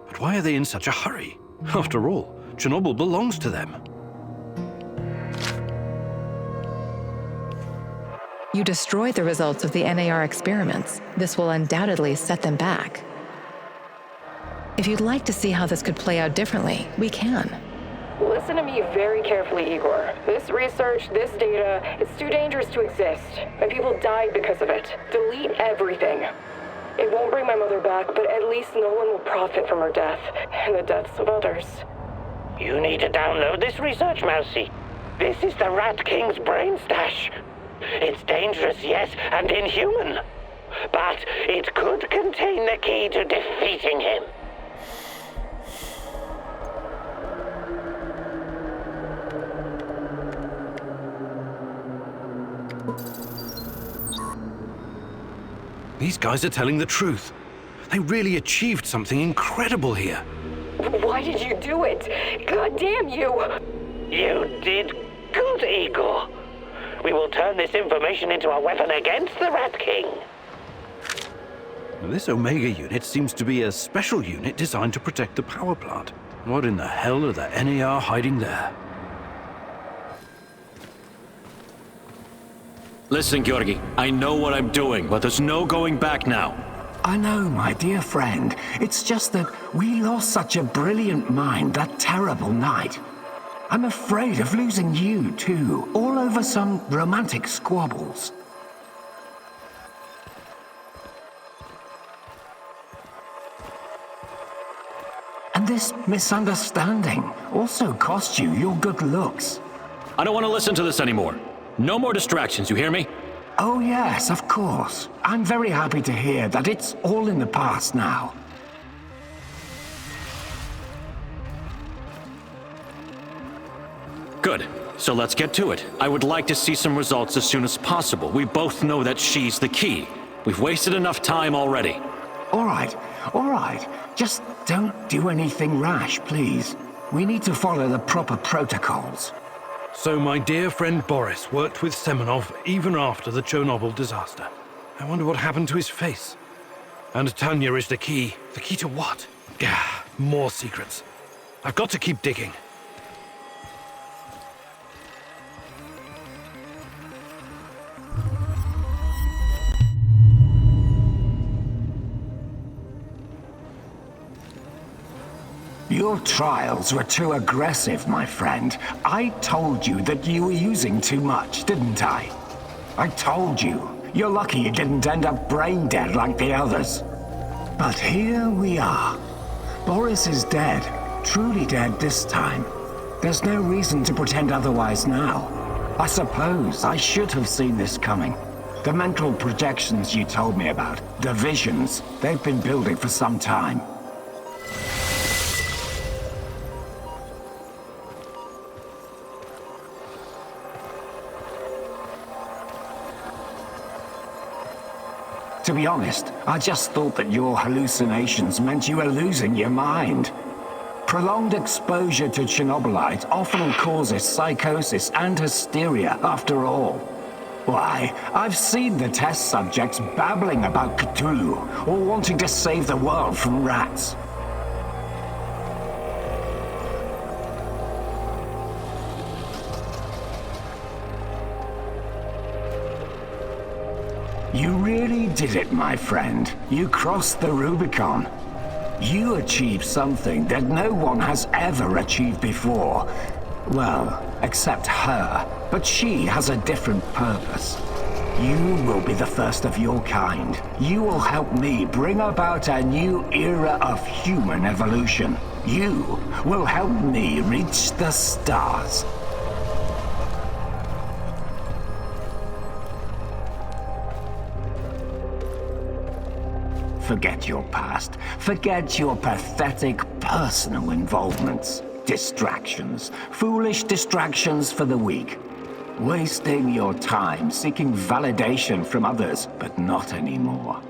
But why are they in such a hurry? After all, Chernobyl belongs to them. You destroyed the results of the NAR experiments. This will undoubtedly set them back. If you'd like to see how this could play out differently, we can. Listen to me very carefully, Igor. This research, this data, it's too dangerous to exist. And people died because of it. Delete everything. It won't bring my mother back, but at least no one will profit from her death, and the deaths of others. You need to download this research, Mousy. This is the Rat King's brain stash. It's dangerous, yes, and inhuman. But it could contain the key to defeating him. These guys are telling the truth. They really achieved something incredible here. Why did you do it? God damn you! You did good, Igor. We will turn this information into a weapon against the Rat King. This Omega unit seems to be a special unit designed to protect the power plant. What in the hell are the NAR hiding there? Listen, Georgi, I know what I'm doing, but there's no going back now. I know, my dear friend. It's just that we lost such a brilliant mind that terrible night. I'm afraid of losing you, too, all over some romantic squabbles. And this misunderstanding also cost you your good looks. I don't want to listen to this anymore. No more distractions, you hear me? Oh yes, of course. I'm very happy to hear that it's all in the past now. Good. So let's get to it. I would like to see some results as soon as possible. We both know that she's the key. We've wasted enough time already. All right. Just don't do anything rash, please. We need to follow the proper protocols. So my dear friend Boris worked with Semenov even after the Chernobyl disaster. I wonder what happened to his face. And Tanya is the key. The key to what? Gah, more secrets. I've got to keep digging. Your trials were too aggressive, my friend. I told you that you were using too much, didn't I? I told you. You're lucky you didn't end up brain dead like the others. But here we are. Boris is dead. Truly dead this time. There's no reason to pretend otherwise now. I suppose I should have seen this coming. The mental projections you told me about, the visions, they've been building for some time. To be honest, I just thought that your hallucinations meant you were losing your mind. Prolonged exposure to Chernobylite often causes psychosis and hysteria, after all. Why, I've seen the test subjects babbling about Cthulhu, or wanting to save the world from rats. You really did it, my friend. You crossed the Rubicon. You achieved something that no one has ever achieved before. Well, except her. But she has a different purpose. You will be the first of your kind. You will help me bring about a new era of human evolution. You will help me reach the stars. Forget your past. Forget your pathetic personal involvements. Distractions. Foolish distractions for the weak. Wasting your time seeking validation from others, but not anymore.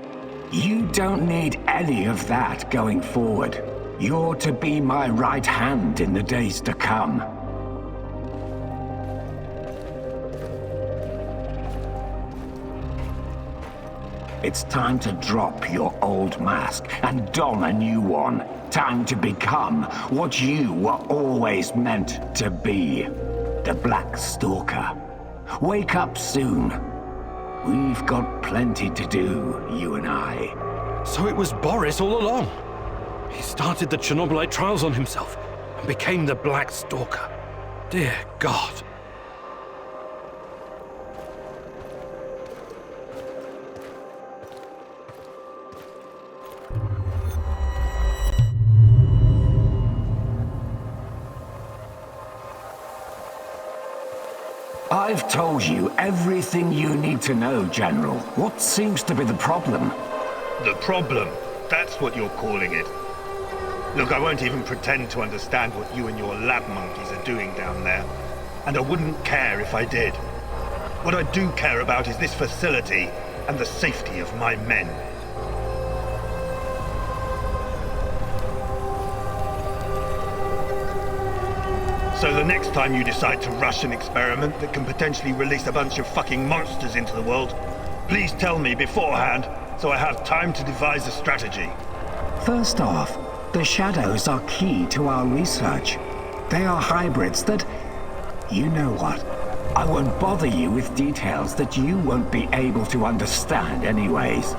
You don't need any of that going forward. You're to be my right hand in the days to come. It's time to drop your old mask and don a new one. Time to become what you were always meant to be. The Black Stalker. Wake up soon. We've got plenty to do, you and I. So it was Boris all along. He started the Chernobylite trials on himself and became the Black Stalker. Dear God. I've told you everything you need to know, General. What seems to be the problem? The problem? That's what you're calling it. Look, I won't even pretend to understand what you and your lab monkeys are doing down there. And I wouldn't care if I did. What I do care about is this facility and the safety of my men. So the next time you decide to rush an experiment that can potentially release a bunch of fucking monsters into the world, please tell me beforehand so I have time to devise a strategy. First off, the shadows are key to our research. They are hybrids that... You know what? I won't bother you with details that you won't be able to understand anyways.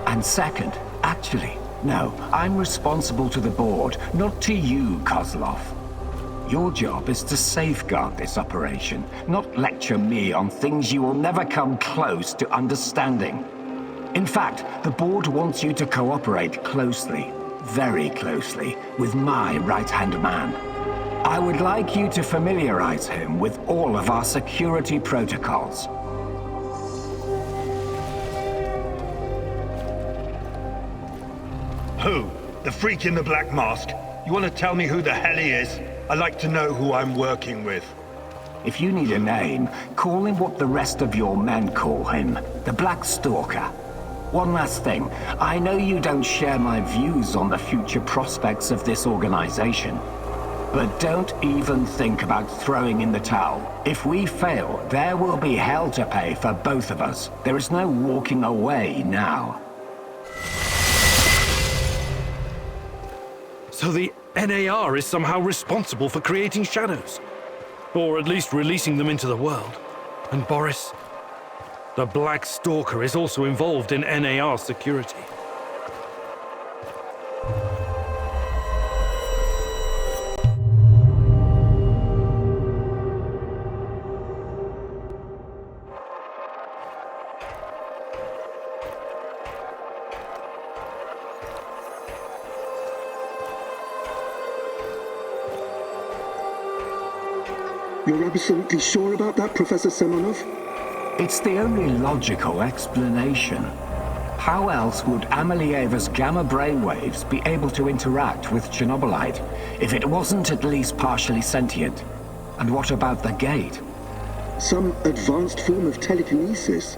And second, actually, no, I'm responsible to the board, not to you, Kozlov. Your job is to safeguard this operation, not lecture me on things you will never come close to understanding. In fact, the board wants you to cooperate closely, very closely, with my right-hand man. I would like you to familiarize him with all of our security protocols. Who? The freak in the black mask? You want to tell me who the hell he is? I'd like to know who I'm working with. If you need a name, call him what the rest of your men call him, the Black Stalker. One last thing, I know you don't share my views on the future prospects of this organization, but don't even think about throwing in the towel. If we fail, there will be hell to pay for both of us. There is no walking away now. So the NAR is somehow responsible for creating shadows. Or at least releasing them into the world. And Boris, the Black Stalker, is also involved in NAR security. You're absolutely sure about that, Professor Semenov? It's the only logical explanation. How else would Amelieva's gamma brainwaves be able to interact with Chernobylite if it wasn't at least partially sentient? And what about the gate? Some advanced form of telekinesis.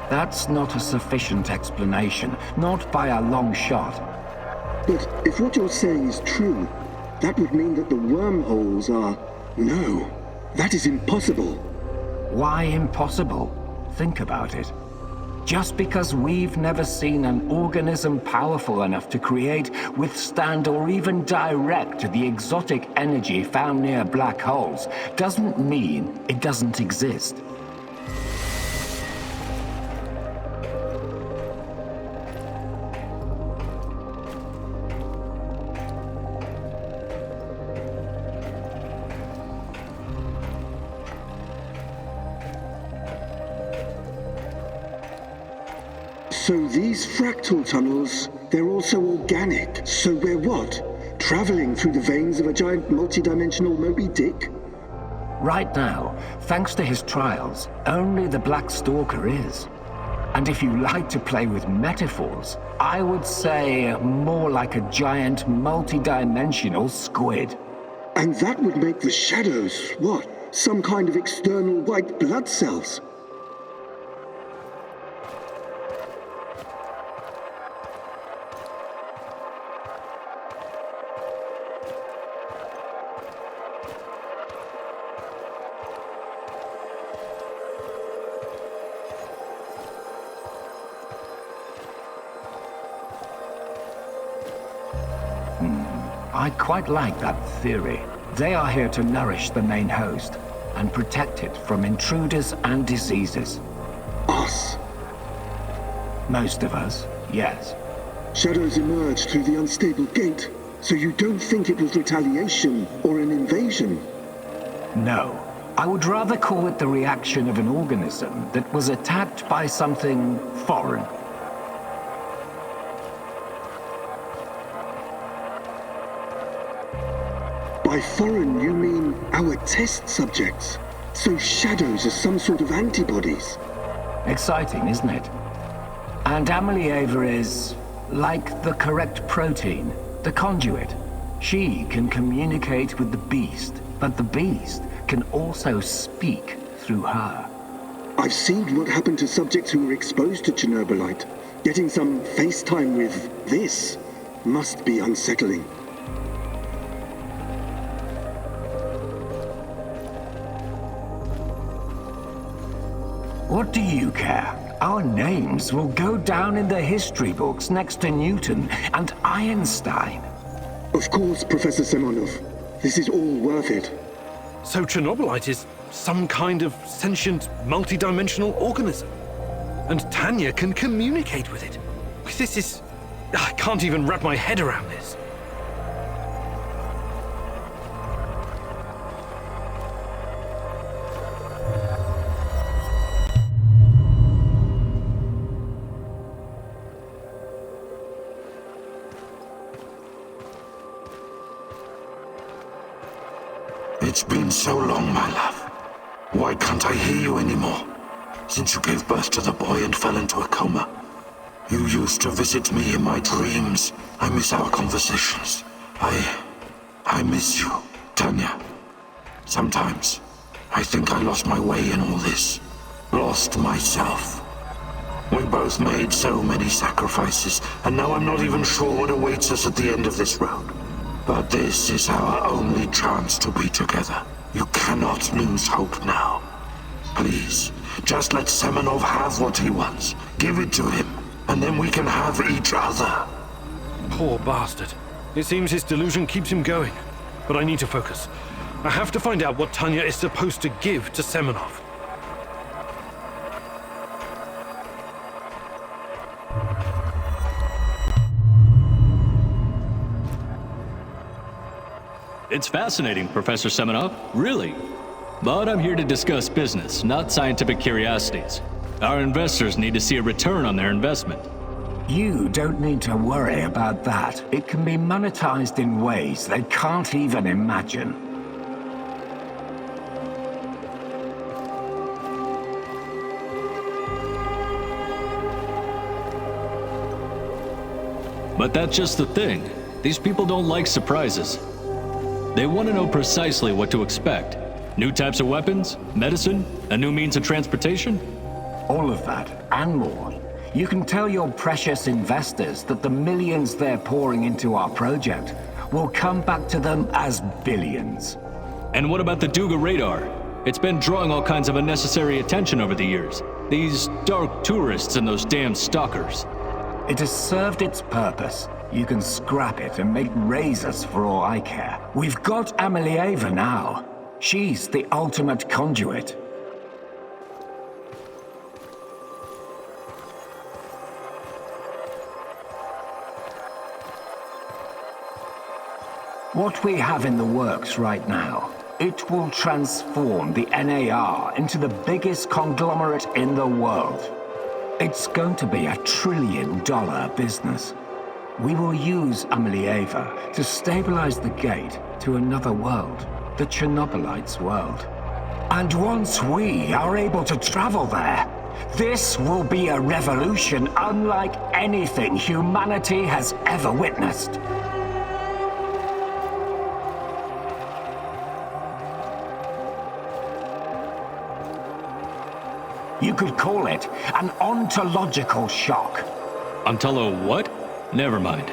That's not a sufficient explanation, not by a long shot. But if what you're saying is true, that would mean that the wormholes are... No, that is impossible. Why impossible? Think about it. Just because we've never seen an organism powerful enough to create, withstand, or even direct the exotic energy found near black holes, doesn't mean it doesn't exist. So these fractal tunnels, they're also organic. So we're what? Traveling through the veins of a giant multidimensional Moby Dick? Right now, thanks to his trials, only the Black Stalker is. And if you like to play with metaphors, I would say more like a giant multidimensional squid. And that would make the shadows, what? Some kind of external white blood cells? I quite like that theory. They are here to nourish the main host and protect it from intruders and diseases. Us? Most of us, yes. Shadows emerged through the unstable gate, so you don't think it was retaliation or an invasion? No. I would rather call it the reaction of an organism that was attacked by something foreign. By foreign, you mean our test subjects? So shadows are some sort of antibodies? Exciting, isn't it? And Ava is like the correct protein, the conduit. She can communicate with the beast, but the beast can also speak through her. I've seen what happened to subjects who were exposed to Chernobylite. Getting some FaceTime with this must be unsettling. What do you care? Our names will go down in the history books next to Newton and Einstein. Of course, Professor Semenov. This is all worth it. So Chernobylite is some kind of sentient, multidimensional organism. And Tanya can communicate with it. This is... I can't even wrap my head around this. It's been so long, my love. Why can't I hear you anymore? Since you gave birth to the boy and fell into a coma. You used to visit me in my dreams. I miss our conversations. I miss you, Tanya. Sometimes, I think I lost my way in all this. Lost myself. We both made so many sacrifices, and now I'm not even sure what awaits us at the end of this road. But this is our only chance to be together. You cannot lose hope now. Please, just let Semenov have what he wants. Give it to him, and then we can have each other. Poor bastard. It seems his delusion keeps him going. But I need to focus. I have to find out what Tanya is supposed to give to Semenov. It's fascinating, Professor Semenov, really. But I'm here to discuss business, not scientific curiosities. Our investors need to see a return on their investment. You don't need to worry about that. It can be monetized in ways they can't even imagine. But that's just the thing. These people don't like surprises. They want to know precisely what to expect. New types of weapons, medicine, a new means of transportation. All of that, and more. You can tell your precious investors that the millions they're pouring into our project will come back to them as billions. And what about the Duga radar? It's been drawing all kinds of unnecessary attention over the years. These dark tourists and those damn stalkers. It has served its purpose. You can scrap it and make razors for all I care. We've got Amelieva now. She's the ultimate conduit. What we have in the works right now, it will transform the NAR into the biggest conglomerate in the world. It's going to be $1 trillion business. We will use Amelieva to stabilize the gate to another world, the Chernobylite's world. And once we are able to travel there, this will be a revolution unlike anything humanity has ever witnessed. You could call it an ontological shock. Ontolo what? Never mind.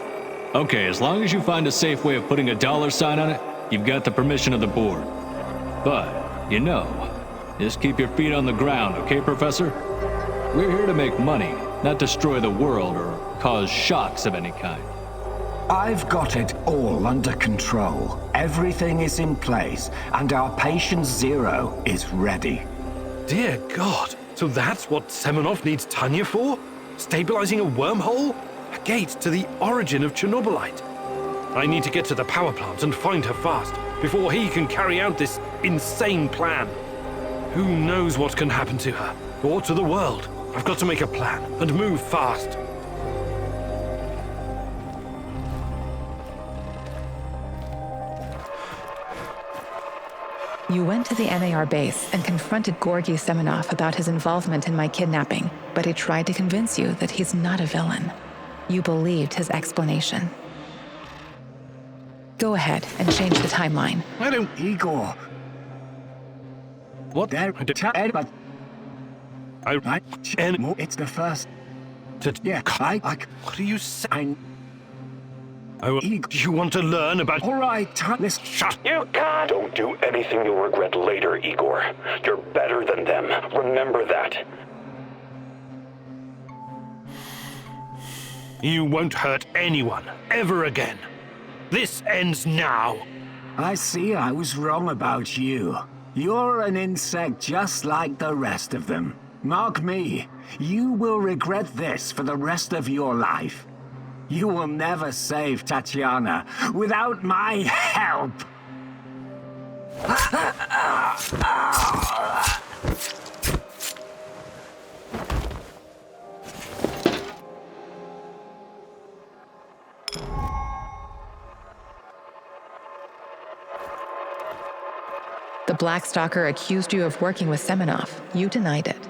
Okay, as long as you find a safe way of putting a $sign on it, you've got the permission of the board. But, you know, just keep your feet on the ground, okay, Professor? We're here to make money, not destroy the world or cause shocks of any kind. I've got it all under control. Everything is in place, and our patient zero is ready. Dear God, so that's what Semenov needs Tanya for? Stabilizing a wormhole? A gate to the origin of Chernobylite. I need to get to the power plant and find her fast, before he can carry out this insane plan. Who knows what can happen to her, or to the world? I've got to make a plan, and move fast. You went to the NAR base and confronted Georgy Semenov about his involvement in my kidnapping, but he tried to convince you that he's not a villain. You believed his explanation. Go ahead and change the timeline. I don't... Igor. What? It's the first... Yeah, what do you say? You want to learn about... All right, let's... Shut... You can't... Don't do anything you'll regret later, Igor. You're better than them. Remember that. You won't hurt anyone, ever again. This ends now. I see I was wrong about you. You're an insect just like the rest of them. Mark me, you will regret this for the rest of your life. You will never save Tatiana without my help. The Black Stalker accused you of working with Semenov. You denied it.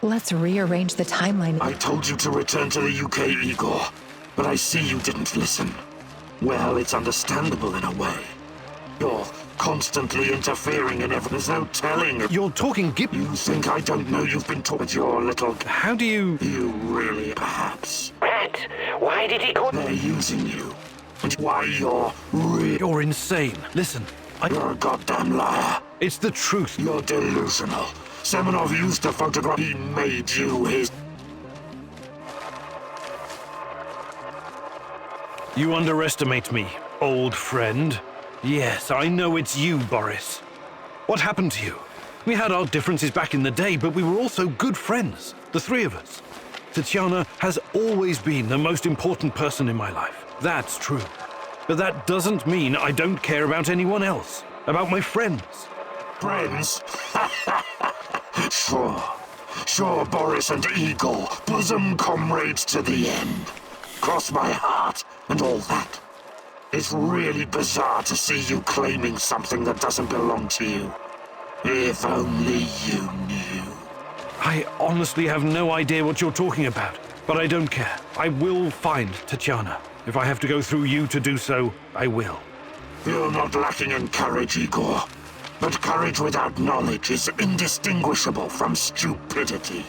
Let's rearrange the timeline. I told you to return to the UK, Igor, but I see you didn't listen. Well, it's understandable in a way. You're constantly interfering in everything. There's no telling. You're talking You think I don't know you've been taught your little... How do you... You really, perhaps. Rat, why did he call... They're using you. And why you're You're insane. Listen, You're a goddamn liar. It's the truth. You're delusional. Semenov used a photograph. He made you his... You underestimate me, old friend. Yes, I know it's you, Boris. What happened to you? We had our differences back in the day, but we were also good friends, the three of us. Tatiana has always been the most important person in my life. That's true. But that doesn't mean I don't care about anyone else, about my friends. Friends? Sure, Boris and Igor, bosom comrades to the end. Cross my heart and all that. It's really bizarre to see you claiming something that doesn't belong to you. If only you knew. I honestly have no idea what you're talking about, but I don't care. I will find Tatiana. If I have to go through you to do so, I will. You're not lacking in courage, Igor. But courage without knowledge is indistinguishable from stupidity.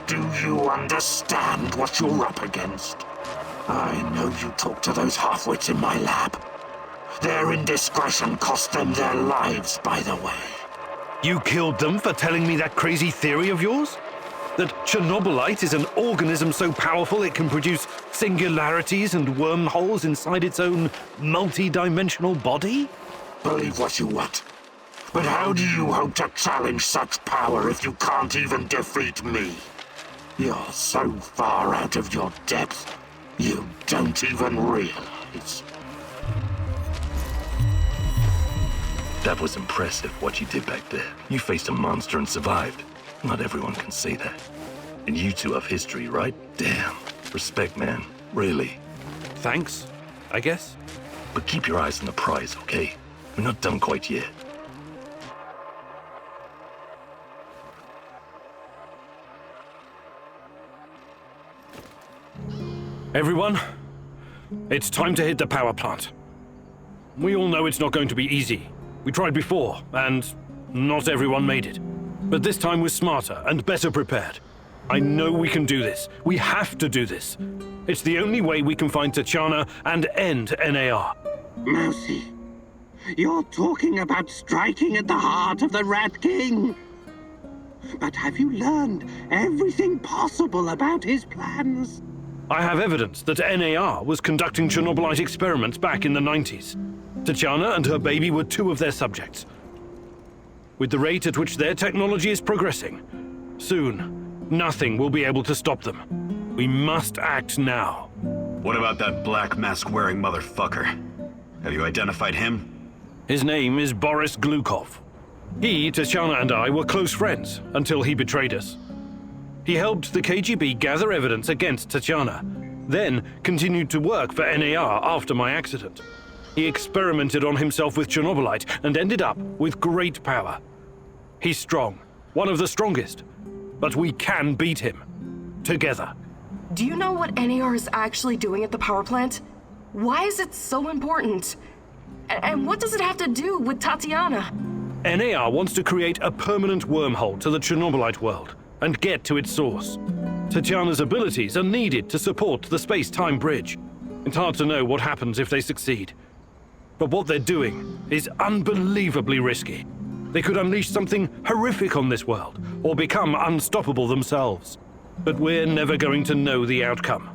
Do you understand what you're up against? I know you talk to those half-wits in my lab. Their indiscretion cost them their lives, by the way. You killed them for telling me that crazy theory of yours? That Chernobylite is an organism so powerful it can produce singularities and wormholes inside its own multi-dimensional body? Believe what you want. But how do you hope to challenge such power if you can't even defeat me? You're so far out of your depth, you don't even realize. That was impressive, what you did back there. You faced a monster and survived. Not everyone can say that. And you two have history, right? Damn. Respect, man. Really. Thanks, I guess. But keep your eyes on the prize, okay? We're not done quite yet. Everyone, it's time to hit the power plant. We all know it's not going to be easy. We tried before, and not everyone made it. But this time we're smarter and better prepared. I know we can do this. We have to do this. It's the only way we can find Tatiana and end NAR. Mousy, you're talking about striking at the heart of the Rat King. But have you learned everything possible about his plans? I have evidence that NAR was conducting Chernobylite experiments back in the 90s. Tatiana and her baby were two of their subjects. With the rate at which their technology is progressing, soon, nothing will be able to stop them. We must act now. What about that black mask-wearing motherfucker? Have you identified him? His name is Boris Glukov. He, Tatiana, and I were close friends until he betrayed us. He helped the KGB gather evidence against Tatiana, then continued to work for NAR after my accident. He experimented on himself with Chernobylite and ended up with great power. He's strong, one of the strongest, but we can beat him. Together. Do you know what NAR is actually doing at the power plant? Why is it so important? And what does it have to do with Tatiana? NAR wants to create a permanent wormhole to the Chernobylite world and get to its source. Tatiana's abilities are needed to support the space-time bridge. It's hard to know what happens if they succeed. But what they're doing is unbelievably risky. They could unleash something horrific on this world, or become unstoppable themselves. But we're never going to know the outcome.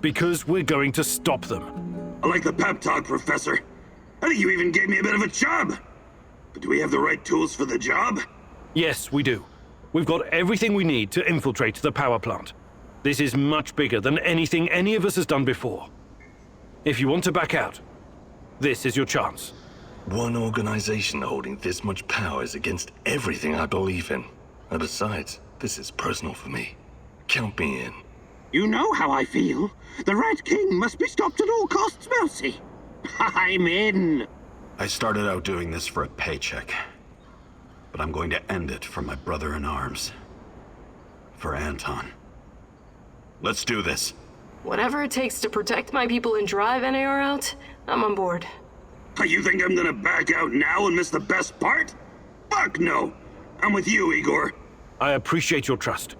Because we're going to stop them. I like the pep talk, Professor. I think you even gave me a bit of a job. But do we have the right tools for the job? Yes, we do. We've got everything we need to infiltrate the power plant. This is much bigger than anything any of us has done before. If you want to back out, this is your chance. One organization holding this much power is against everything I believe in. And besides, this is personal for me. Count me in. You know how I feel. The Rat King must be stopped at all costs, Mousy. I'm in. I started out doing this for a paycheck. But I'm going to end it for my brother in arms. For Anton. Let's do this. Whatever it takes to protect my people and drive NAR out, I'm on board. You think I'm gonna back out now and miss the best part? Fuck no! I'm with you, Igor. I appreciate your trust.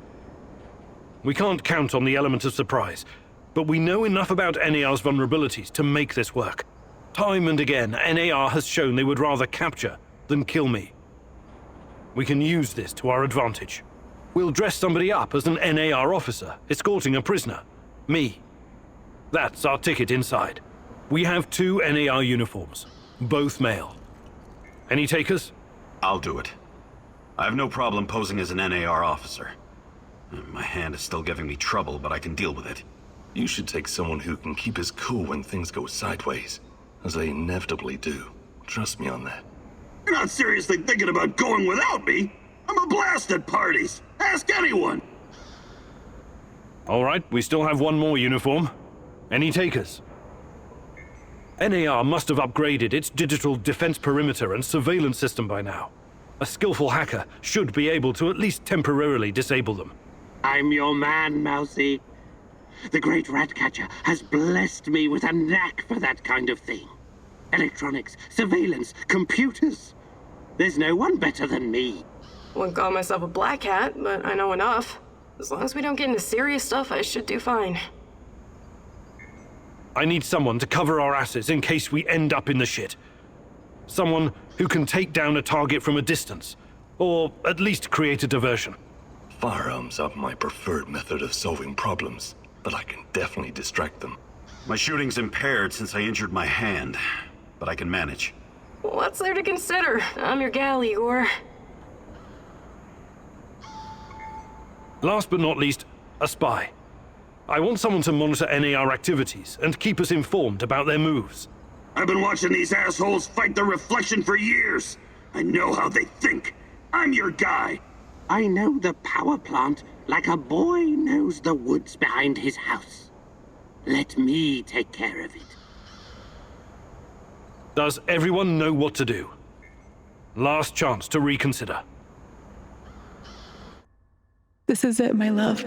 We can't count on the element of surprise, but we know enough about NAR's vulnerabilities to make this work. Time and again, NAR has shown they would rather capture than kill me. We can use this to our advantage. We'll dress somebody up as an NAR officer, escorting a prisoner. Me. That's our ticket inside. We have 2 NAR uniforms, both male. Any takers? I'll do it. I have no problem posing as an NAR officer. My hand is still giving me trouble, but I can deal with it. You should take someone who can keep his cool when things go sideways, as they inevitably do. Trust me on that. You're not seriously thinking about going without me? I'm a blast at parties. Ask anyone. All right, we still have one more uniform. Any takers? NAR must have upgraded its digital defense perimeter and surveillance system by now. A skillful hacker should be able to at least temporarily disable them. I'm your man, Mousy. The great Ratcatcher has blessed me with a knack for that kind of thing. Electronics, surveillance, computers. There's no one better than me. Wouldn't call myself a black hat, but I know enough. As long as we don't get into serious stuff, I should do fine. I need someone to cover our asses in case we end up in the shit. Someone who can take down a target from a distance, or at least create a diversion. Firearms are my preferred method of solving problems, but I can definitely distract them. My shooting's impaired since I injured my hand, but I can manage. What's there to consider? I'm your gal, Igor. Last but not least, a spy. I want someone to monitor NAR activities and keep us informed about their moves. I've been watching these assholes fight the reflection for years. I know how they think. I'm your guy. I know the power plant like a boy knows the woods behind his house. Let me take care of it. Does everyone know what to do? Last chance to reconsider. This is it, my love.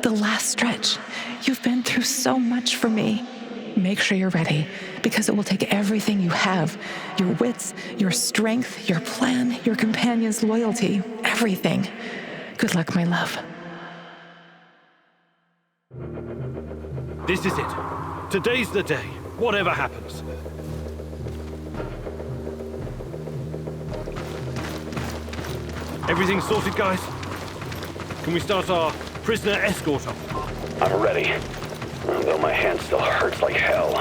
The last stretch. You've been through so much for me. Make sure you're ready, because it will take everything you have. Your wits, your strength, your plan, your companion's loyalty, everything. Good luck, my love. This is it. Today's the day, whatever happens. Everything sorted, guys? Can we start our prisoner escort off? I'm ready. Though my hand still hurts like hell.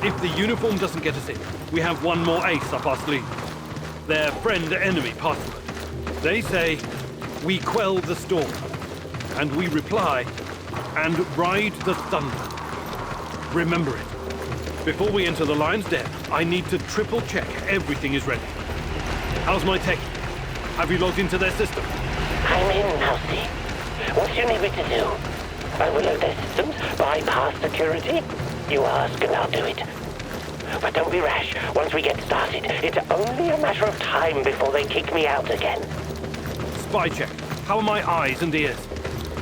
If the uniform doesn't get us in, we have one more ace up our sleeve. Their friend-enemy password. They say, we quell the storm. And we reply, and ride the thunder. Remember it. Before we enter the lion's den, I need to triple-check everything is ready. How's my tech? Have you logged into their system? I'm in, Mousy. What do you need me to do? I will load their systems, bypass security. You ask and I'll do it. But don't be rash. Once we get started, it's only a matter of time before they kick me out again. Spy check. How are my eyes and ears?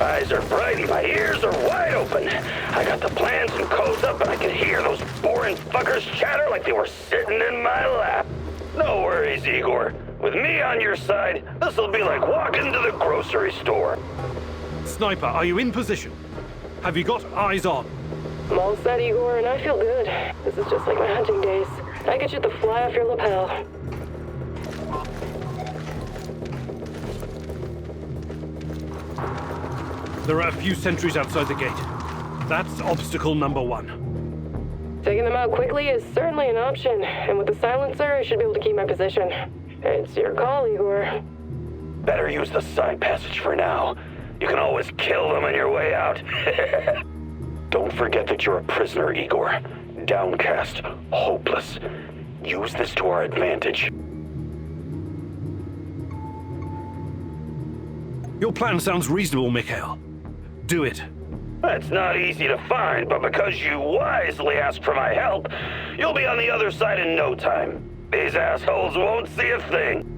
Eyes are bright and my ears are wide open. I got the plans and codes up and I can hear those boring fuckers chatter like they were sitting in my lap. No worries, Igor. With me on your side, this'll be like walking to the grocery store. Sniper, are you in position? Have you got eyes on? I'm all set, Igor, and I feel good. This is just like my hunting days. I could shoot the fly off your lapel. There are a few sentries outside the gate. That's obstacle number 1. Taking them out quickly is certainly an option, and with the silencer, I should be able to keep my position. It's your call, Igor. Better use the side passage for now. You can always kill them on your way out. Don't forget that you're a prisoner, Igor. Downcast, hopeless. Use this to our advantage. Your plan sounds reasonable, Mikhail. Do it. That's not easy to find, but because you wisely asked for my help, you'll be on the other side in no time. These assholes won't see a thing.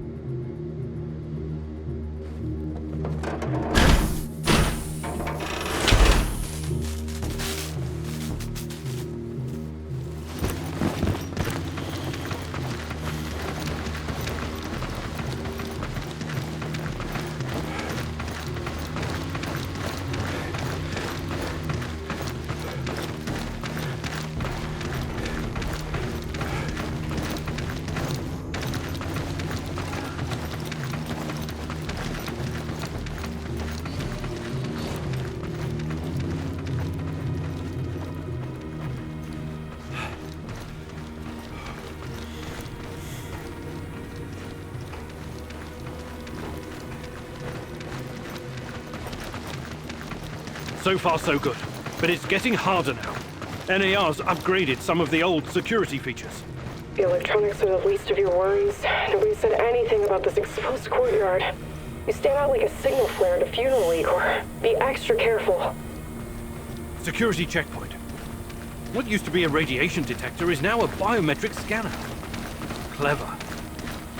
So far, so good. But it's getting harder now. NAR's upgraded some of the old security features. The electronics are the least of your worries. Nobody said anything about this exposed courtyard. You stand out like a signal flare at a funeral, Igor. Be extra careful. Security checkpoint. What used to be a radiation detector is now a biometric scanner. Clever.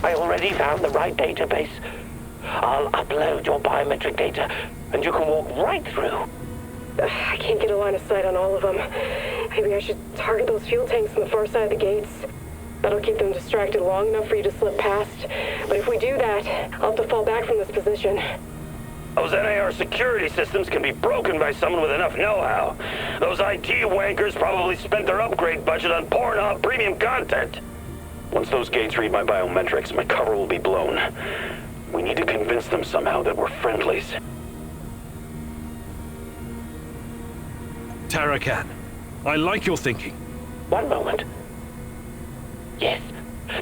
I already found the right database. I'll upload your biometric data, and you can walk right through. I can't get a line of sight on all of them. Maybe I should target those fuel tanks on the far side of the gates. That'll keep them distracted long enough for you to slip past. But if we do that, I'll have to fall back from this position. Those NAR security systems can be broken by someone with enough know-how. Those IT wankers probably spent their upgrade budget on Pornhub premium content. Once those gates read my biometrics, my cover will be blown. We need to convince them somehow that we're friendlies. Tarakan, I like your thinking. One moment. Yes.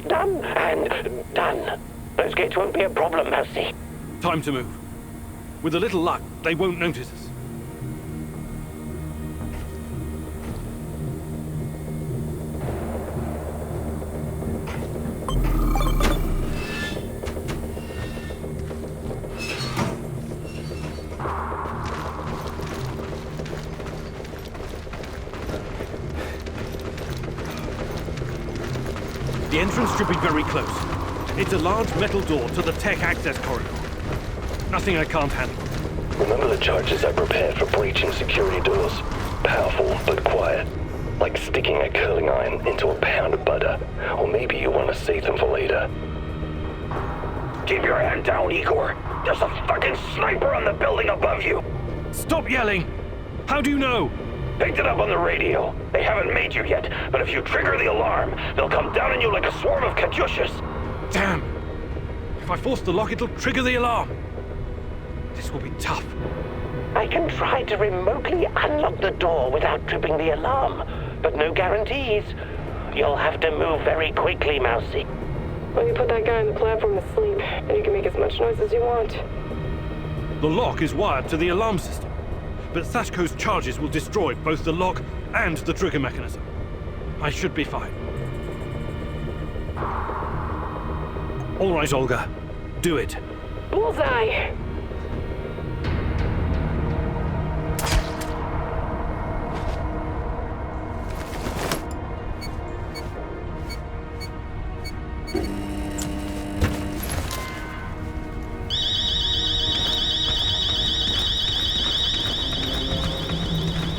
Done and done. Those gates won't be a problem, Mousy. Time to move. With a little luck, they won't notice us. The entrance should be very close. It's a large metal door to the tech access corridor. Nothing I can't handle. Remember the charges I prepared for breaching security doors? Powerful, but quiet. Like sticking a curling iron into a pound of butter. Or maybe you want to save them for later. Keep your hand down, Igor. There's a fucking sniper on the building above you. Stop yelling! How do you know? Picked it up on the radio. They haven't made you yet, but if you trigger the alarm, they'll come down on you like a swarm of Katyushas. Damn! If I force the lock, it'll trigger the alarm. This will be tough. I can try to remotely unlock the door without tripping the alarm, but no guarantees. You'll have to move very quickly, Mousy. Let me put that guy on the platform to sleep, and you can make as much noise as you want. The lock is wired to the alarm system, but Sashko's charges will destroy both the lock and the trigger mechanism. I should be fine. All right, Olga. Do it. Bullseye!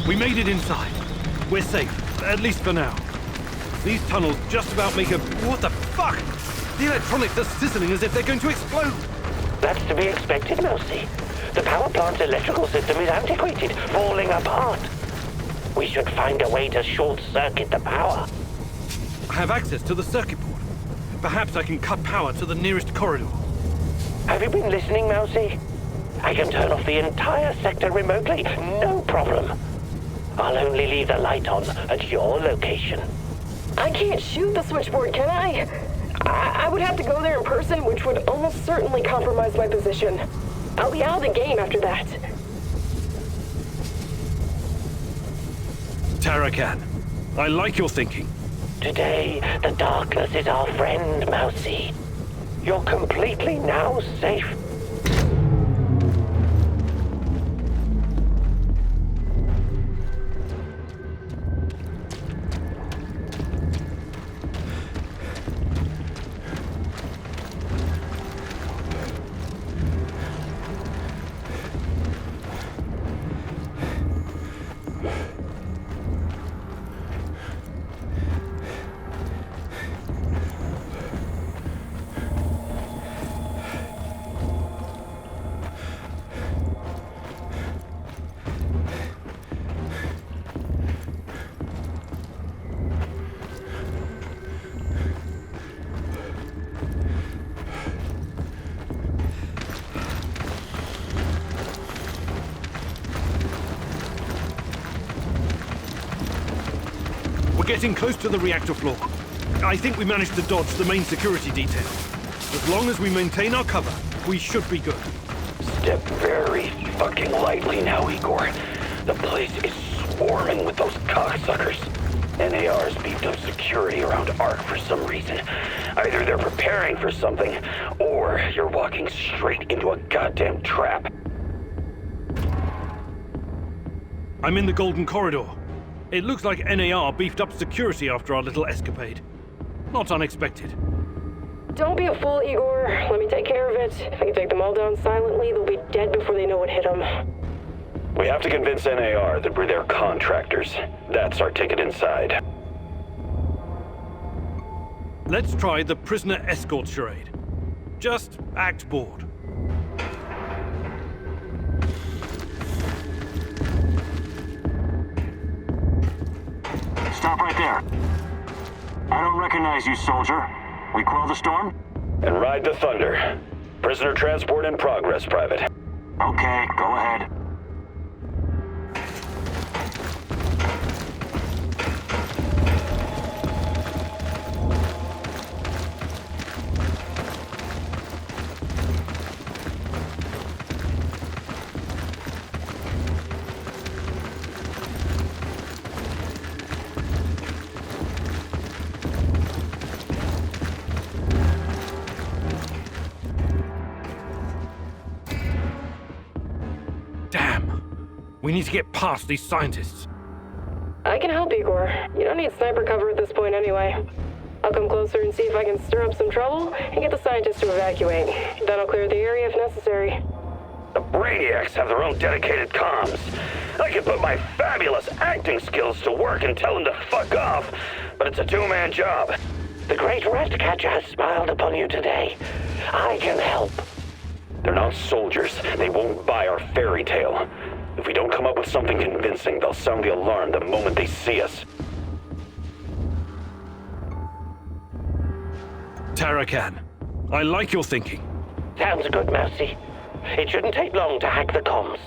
We made it inside. We're safe, at least for now. These tunnels just about make a... What the fuck? The electronics are sizzling as if they're going to explode. That's to be expected, Mousy. The power plant's electrical system is antiquated, falling apart. We should find a way to short-circuit the power. I have access to the circuit board. Perhaps I can cut power to the nearest corridor. Have you been listening, Mousy? I can turn off the entire sector remotely, no problem. I'll only leave the light on at your location. I can't shoot the switchboard, can I? I would have to go there in person, which would almost certainly compromise my position. I'll be out of the game after that. Tarakan, I like your thinking. Today, the darkness is our friend, Mousy. You're completely now safe. Getting close to the reactor floor. I think we managed to dodge the main security detail. As long as we maintain our cover, we should be good. Step very fucking lightly now, Igor. The place is swarming with those cocksuckers. NAR's beefed up security around Ark for some reason. Either they're preparing for something, or you're walking straight into a goddamn trap. I'm in the Golden Corridor. It looks like NAR beefed up security after our little escapade. Not unexpected. Don't be a fool, Igor. Let me take care of it. If I can take them all down silently, they'll be dead before they know what hit them. We have to convince NAR that we're their contractors. That's our ticket inside. Let's try the prisoner escort charade. Just act bored. Stop right there. I don't recognize you, soldier. We quell the storm? And ride the thunder. Prisoner transport in progress, Private. Okay, go ahead. We need to get past these scientists. I can help, Igor. You don't need sniper cover at this point anyway. I'll come closer and see if I can stir up some trouble and get the scientists to evacuate. Then I'll clear the area if necessary. The Brainiacs have their own dedicated comms. I can put my fabulous acting skills to work and tell them to fuck off, but it's a two-man job. The great Ratcatcher has smiled upon you today. I can help. They're not soldiers. They won't buy our fairy tale. If we don't come up with something convincing, they'll sound the alarm the moment they see us. Tarakan, I like your thinking. Sounds good, Mousy. It shouldn't take long to hack the comms.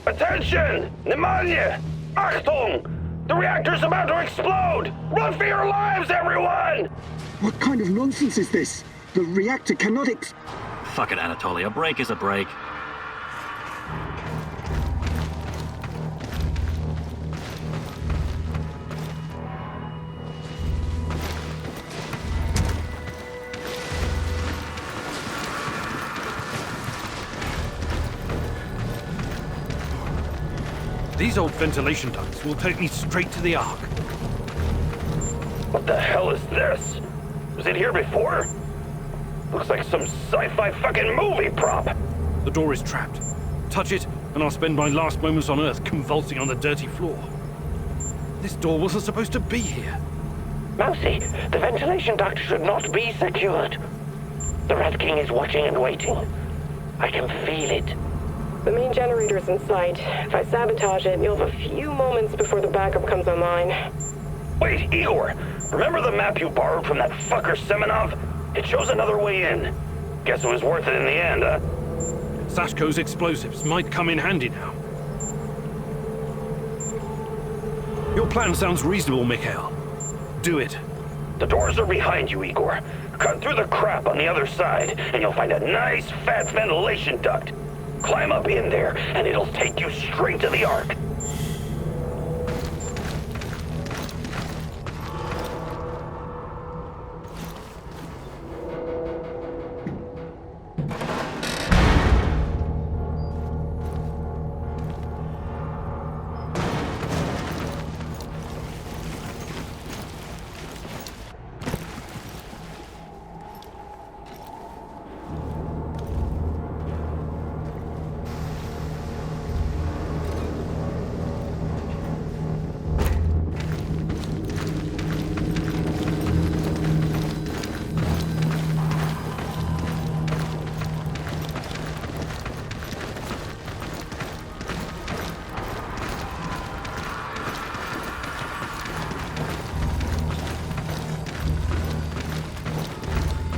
Attention! Pneumonia! Achtung! The reactor's about to explode! Run for your lives, everyone! What kind of nonsense is this? The reactor cannot Fuck it, Anatoly. A break is a break. These old ventilation ducts will take me straight to the Ark. What the hell is this? Was it here before? Looks like some sci-fi fucking movie prop. The door is trapped. Touch it, and I'll spend my last moments on Earth convulsing on the dirty floor. This door wasn't supposed to be here. Mousy, the ventilation duct should not be secured. The Rat King is watching and waiting. I can feel it. The main generator's in sight. If I sabotage it, you'll have a few moments before the backup comes online. Wait, Igor! Remember the map you borrowed from that fucker Semenov? It shows another way in. Guess it was worth it in the end, huh? Sashko's explosives might come in handy now. Your plan sounds reasonable, Mikhail. Do it. The doors are behind you, Igor. Cut through the crap on the other side, and you'll find a nice, fat ventilation duct. Climb up in there, and it'll take you straight to the Ark.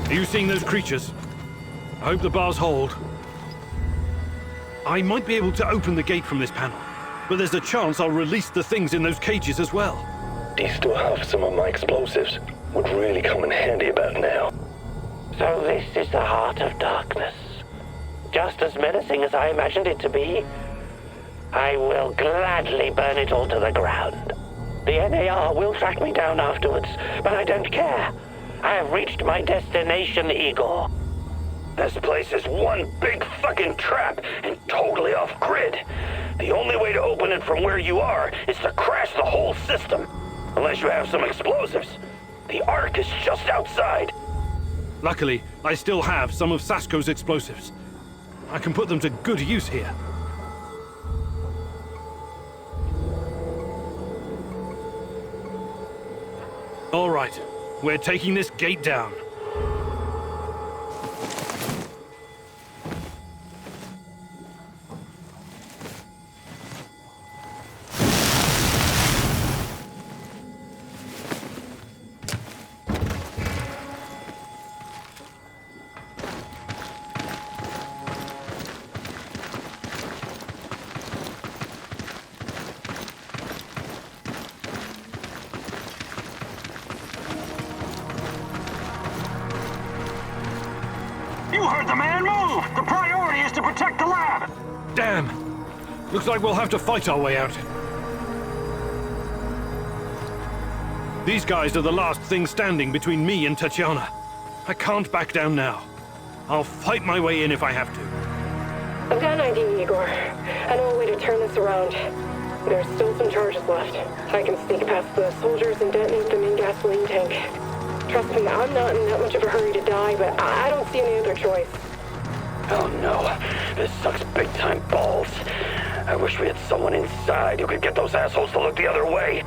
Are you seeing those creatures? I hope the bars hold. I might be able to open the gate from this panel, but there's a chance I'll release the things in those cages as well. Do you still have some of my explosives? Would really come in handy about now. So this is the heart of darkness. Just as menacing as I imagined it to be. I will gladly burn it all to the ground. The NAR will track me down afterwards, but I don't care. I have reached my destination, Igor. This place is one big fucking trap and totally off-grid. The only way to open it from where you are is to crash the whole system. Unless you have some explosives. The Ark is just outside. Luckily, I still have some of Sasko's explosives. I can put them to good use here. All right, we're taking this gate down. You heard the man move! The priority is to protect the lab! Damn! Looks like we'll have to fight our way out. These guys are the last thing standing between me and Tatiana. I can't back down now. I'll fight my way in if I have to. I've got an idea, Igor. I know a way to turn this around. There's still some charges left. I can sneak past the soldiers and detonate them in gasoline tank. Trust me, I'm not in that much of a hurry to die, but I don't see any other choice. Oh no, this sucks big time balls. I wish we had someone inside who could get those assholes to look the other way.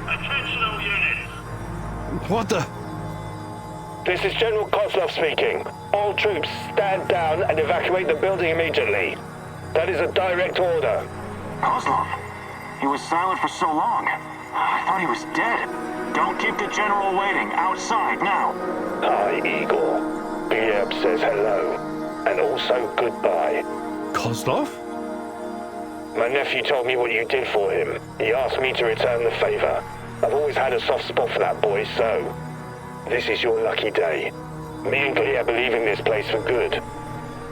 Attention all units. What the? This is General Kozlov speaking. All troops stand down and evacuate the building immediately. That is a direct order. Kozlov? He was silent for so long. I thought he was dead. Don't keep the General waiting. Outside, now. Hi, Igor. Pripyat says hello. And also goodbye. Kozlov? My nephew told me what you did for him. He asked me to return the favor. I've always had a soft spot for that boy, so... this is your lucky day. Me and Glee are leaving this place for good.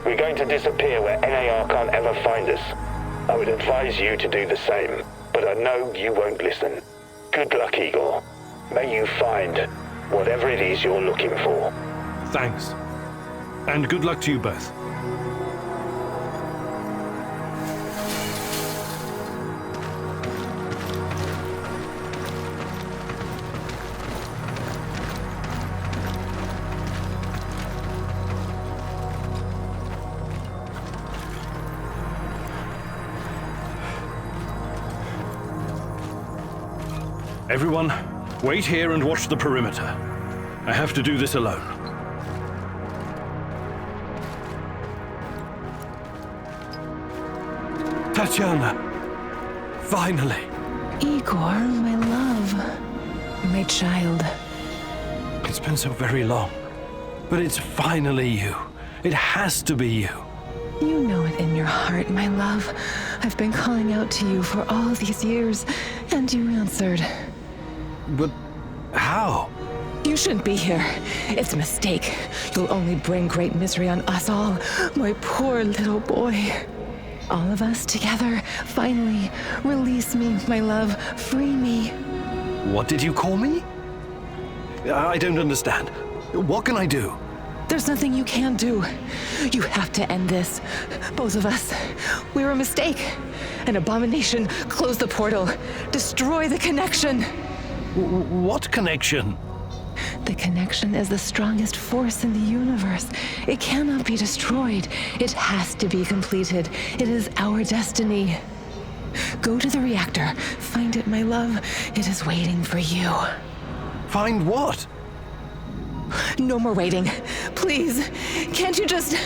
We're going to disappear where NAR can't ever find us. I would advise you to do the same, but I know you won't listen. Good luck, Igor. May you find whatever it is you're looking for. Thanks. And good luck to you both. Everyone, wait here and watch the perimeter. I have to do this alone. Tatiana! Finally! Igor, my love. My child. It's been so very long. But it's finally you. It has to be you. You know it in your heart, my love. I've been calling out to you for all these years, and you answered. But how? You shouldn't be here. It's a mistake. You'll only bring great misery on us all. My poor little boy. All of us together, finally. Release me, my love. Free me. What did you call me? I don't understand. What can I do? There's nothing you can do. You have to end this. Both of us. We're a mistake. An abomination. Close the portal. Destroy the connection. What connection? The connection is the strongest force in the universe. It cannot be destroyed. It has to be completed. It is our destiny. Go to the reactor. Find it, my love. It is waiting for you. Find what? No more waiting. Please, can't you just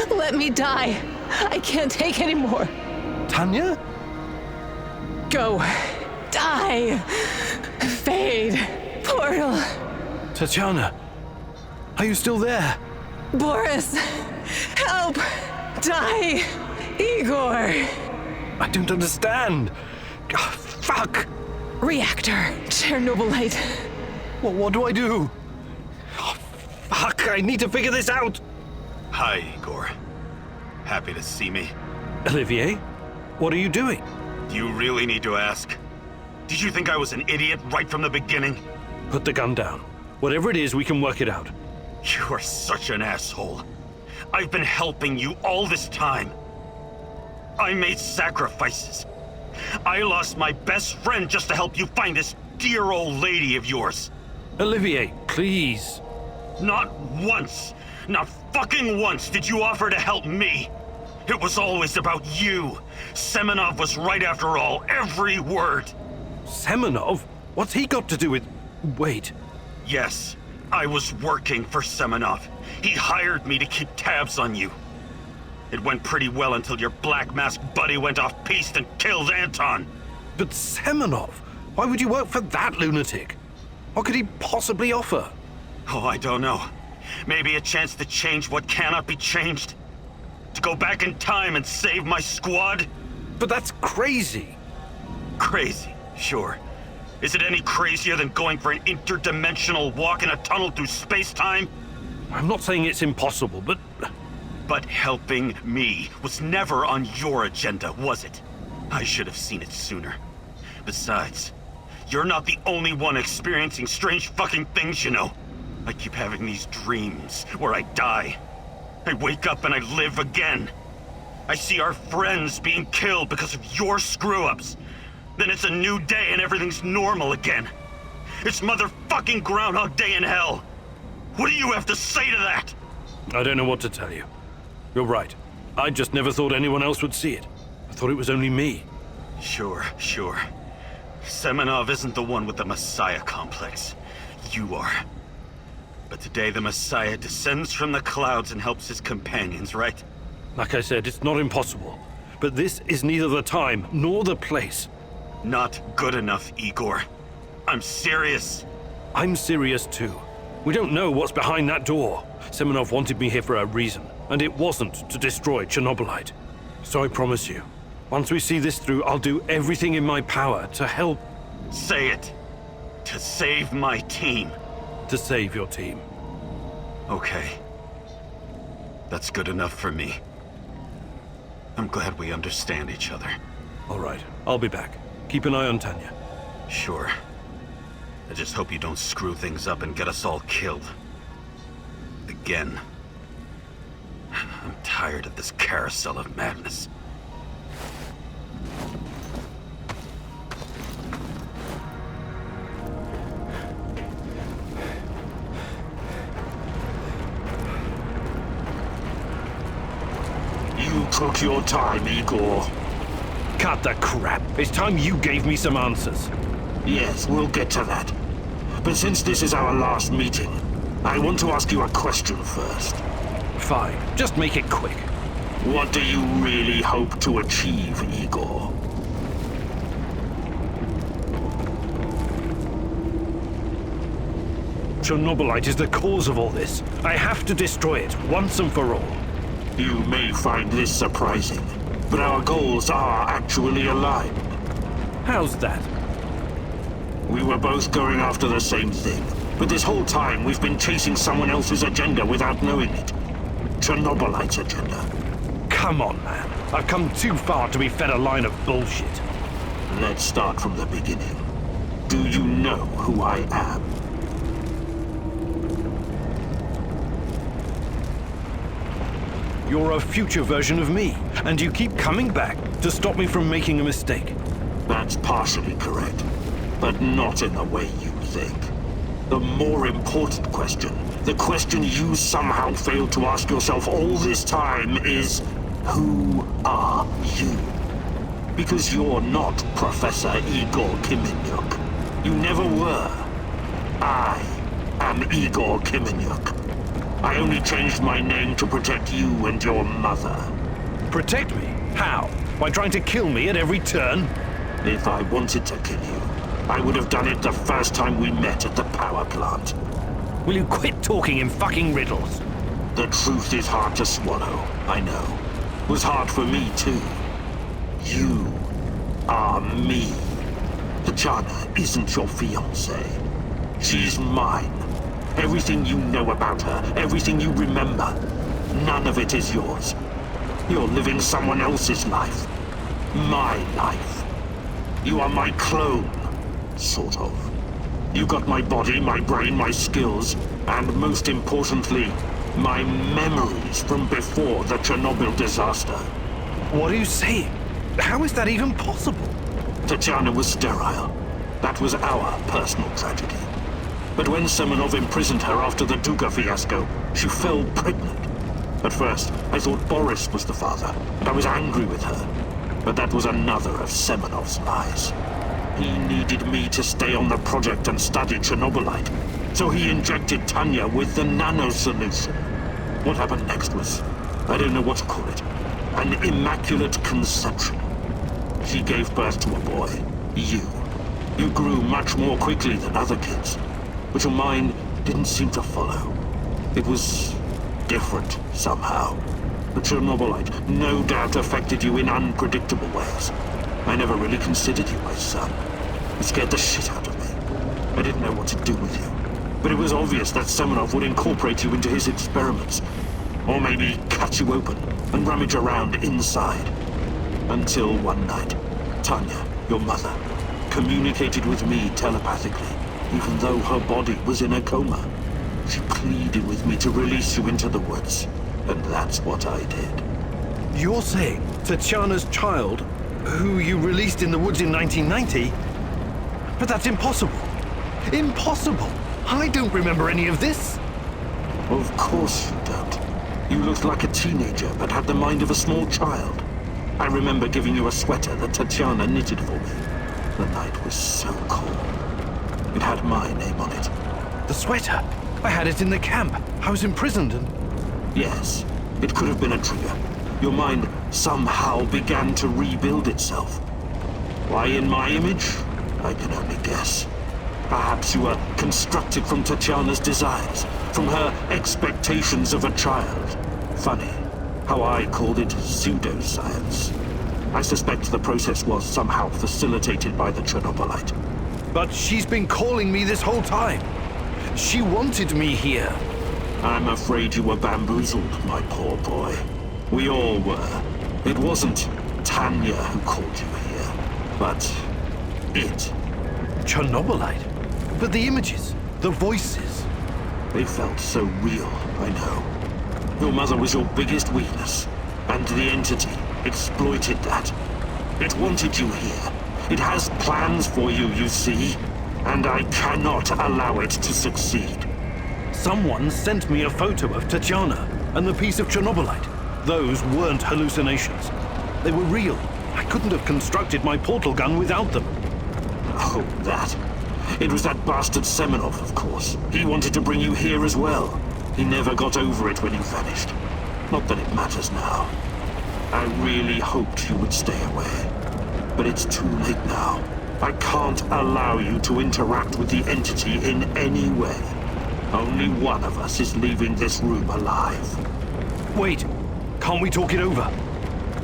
let me die? I can't take any more. Tanya? Go. Die. Fade. Portal. Tatiana, are you still there? Boris, help. Die. Igor. I don't understand. Oh, fuck. Reactor. Chernobylite. What do I do? Oh, fuck, I need to figure this out. Hi, Igor. Happy to see me? Olivier? What are you doing? Do you really need to ask? Did you think I was an idiot right from the beginning? Put the gun down. Whatever it is, we can work it out. You are such an asshole. I've been helping you all this time. I made sacrifices. I lost my best friend just to help you find this dear old lady of yours. Olivier, please. Not once, not fucking once did you offer to help me. It was always about you. Semenov was right after all, every word. Semenov? What's he got to do with... Wait. Yes, I was working for Semenov. He hired me to keep tabs on you. It went pretty well until your black mask buddy went off-piste and killed Anton. But Semenov? Why would you work for that lunatic? What could he possibly offer? Oh, I don't know. Maybe a chance to change what cannot be changed? To go back in time and save my squad? But that's crazy. Crazy, sure. Is it any crazier than going for an interdimensional walk in a tunnel through space-time? I'm not saying it's impossible, but... But helping me was never on your agenda, was it? I should have seen it sooner. Besides, you're not the only one experiencing strange fucking things, you know. I keep having these dreams where I die. I wake up and I live again. I see our friends being killed because of your screw-ups. Then it's a new day and everything's normal again. It's motherfucking Groundhog Day in hell. What do you have to say to that? I don't know what to tell you. You're right. I just never thought anyone else would see it. I thought it was only me. Sure. Semenov isn't the one with the Messiah complex. You are. But today the Messiah descends from the clouds and helps his companions, right? Like I said, it's not impossible. But this is neither the time nor the place. Not good enough, Igor. I'm serious. I'm serious too. We don't know what's behind that door. Semenov wanted me here for a reason, and it wasn't to destroy Chernobylite. So I promise you, once we see this through, I'll do everything in my power to help... Say it. To save my team. To save your team. Okay. That's good enough for me. I'm glad we understand each other. All right, I'll be back. Keep an eye on Tanya. Sure. I just hope you don't screw things up and get us all killed. Again. I'm tired of this carousel of madness. You took your time, Igor. Cut the crap. It's time you gave me some answers. Yes, we'll get to that. But since this is our last meeting, I want to ask you a question first. Fine. Just make it quick. What do you really hope to achieve, Igor? Chernobylite is the cause of all this. I have to destroy it, once and for all. You may find this surprising, but our goals are actually aligned. How's that? We were both going after the same thing, but this whole time we've been chasing someone else's agenda without knowing it. Chernobylite's agenda. Come on, man. I've come too far to be fed a line of bullshit. Let's start from the beginning. Do you know who I am? You're a future version of me, and you keep coming back to stop me from making a mistake. That's partially correct, but not in the way you think. The more important question, the question you somehow failed to ask yourself all this time is, who are you? Because you're not Professor Igor Khanykov. You never were. I am Igor Khanykov. I only changed my name to protect you and your mother. Protect me? How? By trying to kill me at every turn? If I wanted to kill you, I would have done it the first time we met at the power plant. Will you quit talking in fucking riddles? The truth is hard to swallow, I know. It was hard for me too. You are me. Tatiana isn't your fiancée. She's mine. Everything you know about her, everything you remember, none of it is yours. You're living someone else's life. My life. You are my clone, sort of. You got my body, my brain, my skills, and most importantly, my memories from before the Chernobyl disaster. What are you saying? How is that even possible? Tatiana was sterile. That was our personal tragedy. But when Semenov imprisoned her after the Duga fiasco, she fell pregnant. At first, I thought Boris was the father, and I was angry with her. But that was another of Semenov's lies. He needed me to stay on the project and study Chernobylite, so he injected Tanya with the nano solution. What happened next was, I don't know what to call it, an immaculate conception. She gave birth to a boy, you. You grew much more quickly than other kids, but your mind didn't seem to follow. It was different somehow. The Chernobylite no doubt affected you in unpredictable ways. I never really considered you my son. It scared the shit out of me. I didn't know what to do with you. But it was obvious that Semenov would incorporate you into his experiments. Or maybe cut you open and rummage around inside. Until one night, Tanya, your mother, communicated with me telepathically, even though her body was in a coma. She pleaded with me to release you into the woods, and that's what I did. You're saying Tatiana's child, who you released in the woods in 1990? But that's impossible. Impossible! I don't remember any of this. Of course you don't. You looked like a teenager, but had the mind of a small child. I remember giving you a sweater that Tatiana knitted for me. The night was so cold. It had my name on it. The sweater? I had it in the camp. I was imprisoned and... Yes, it could have been a trigger. Your mind somehow began to rebuild itself. Why in my image? I can only guess. Perhaps you were constructed from Tatiana's desires, from her expectations of a child. Funny how I called it pseudoscience. I suspect the process was somehow facilitated by the Chernobylite. But she's been calling me this whole time. She wanted me here. I'm afraid you were bamboozled, my poor boy. We all were. It wasn't Tanya who called you here, but it. Chernobylite? But the images, the voices. They felt so real, I know. Your mother was your biggest weakness, and the entity exploited that. It wanted you here. It has plans for you, you see, and I cannot allow it to succeed. Someone sent me a photo of Tatiana and the piece of Chernobylite. Those weren't hallucinations. They were real. I couldn't have constructed my portal gun without them. Oh, that. It was that bastard Semenov, of course. He wanted to bring you here as well. He never got over it when you vanished. Not that it matters now. I really hoped you would stay away. But it's too late now. I can't allow you to interact with the entity in any way. Only one of us is leaving this room alive. Wait, can't we talk it over?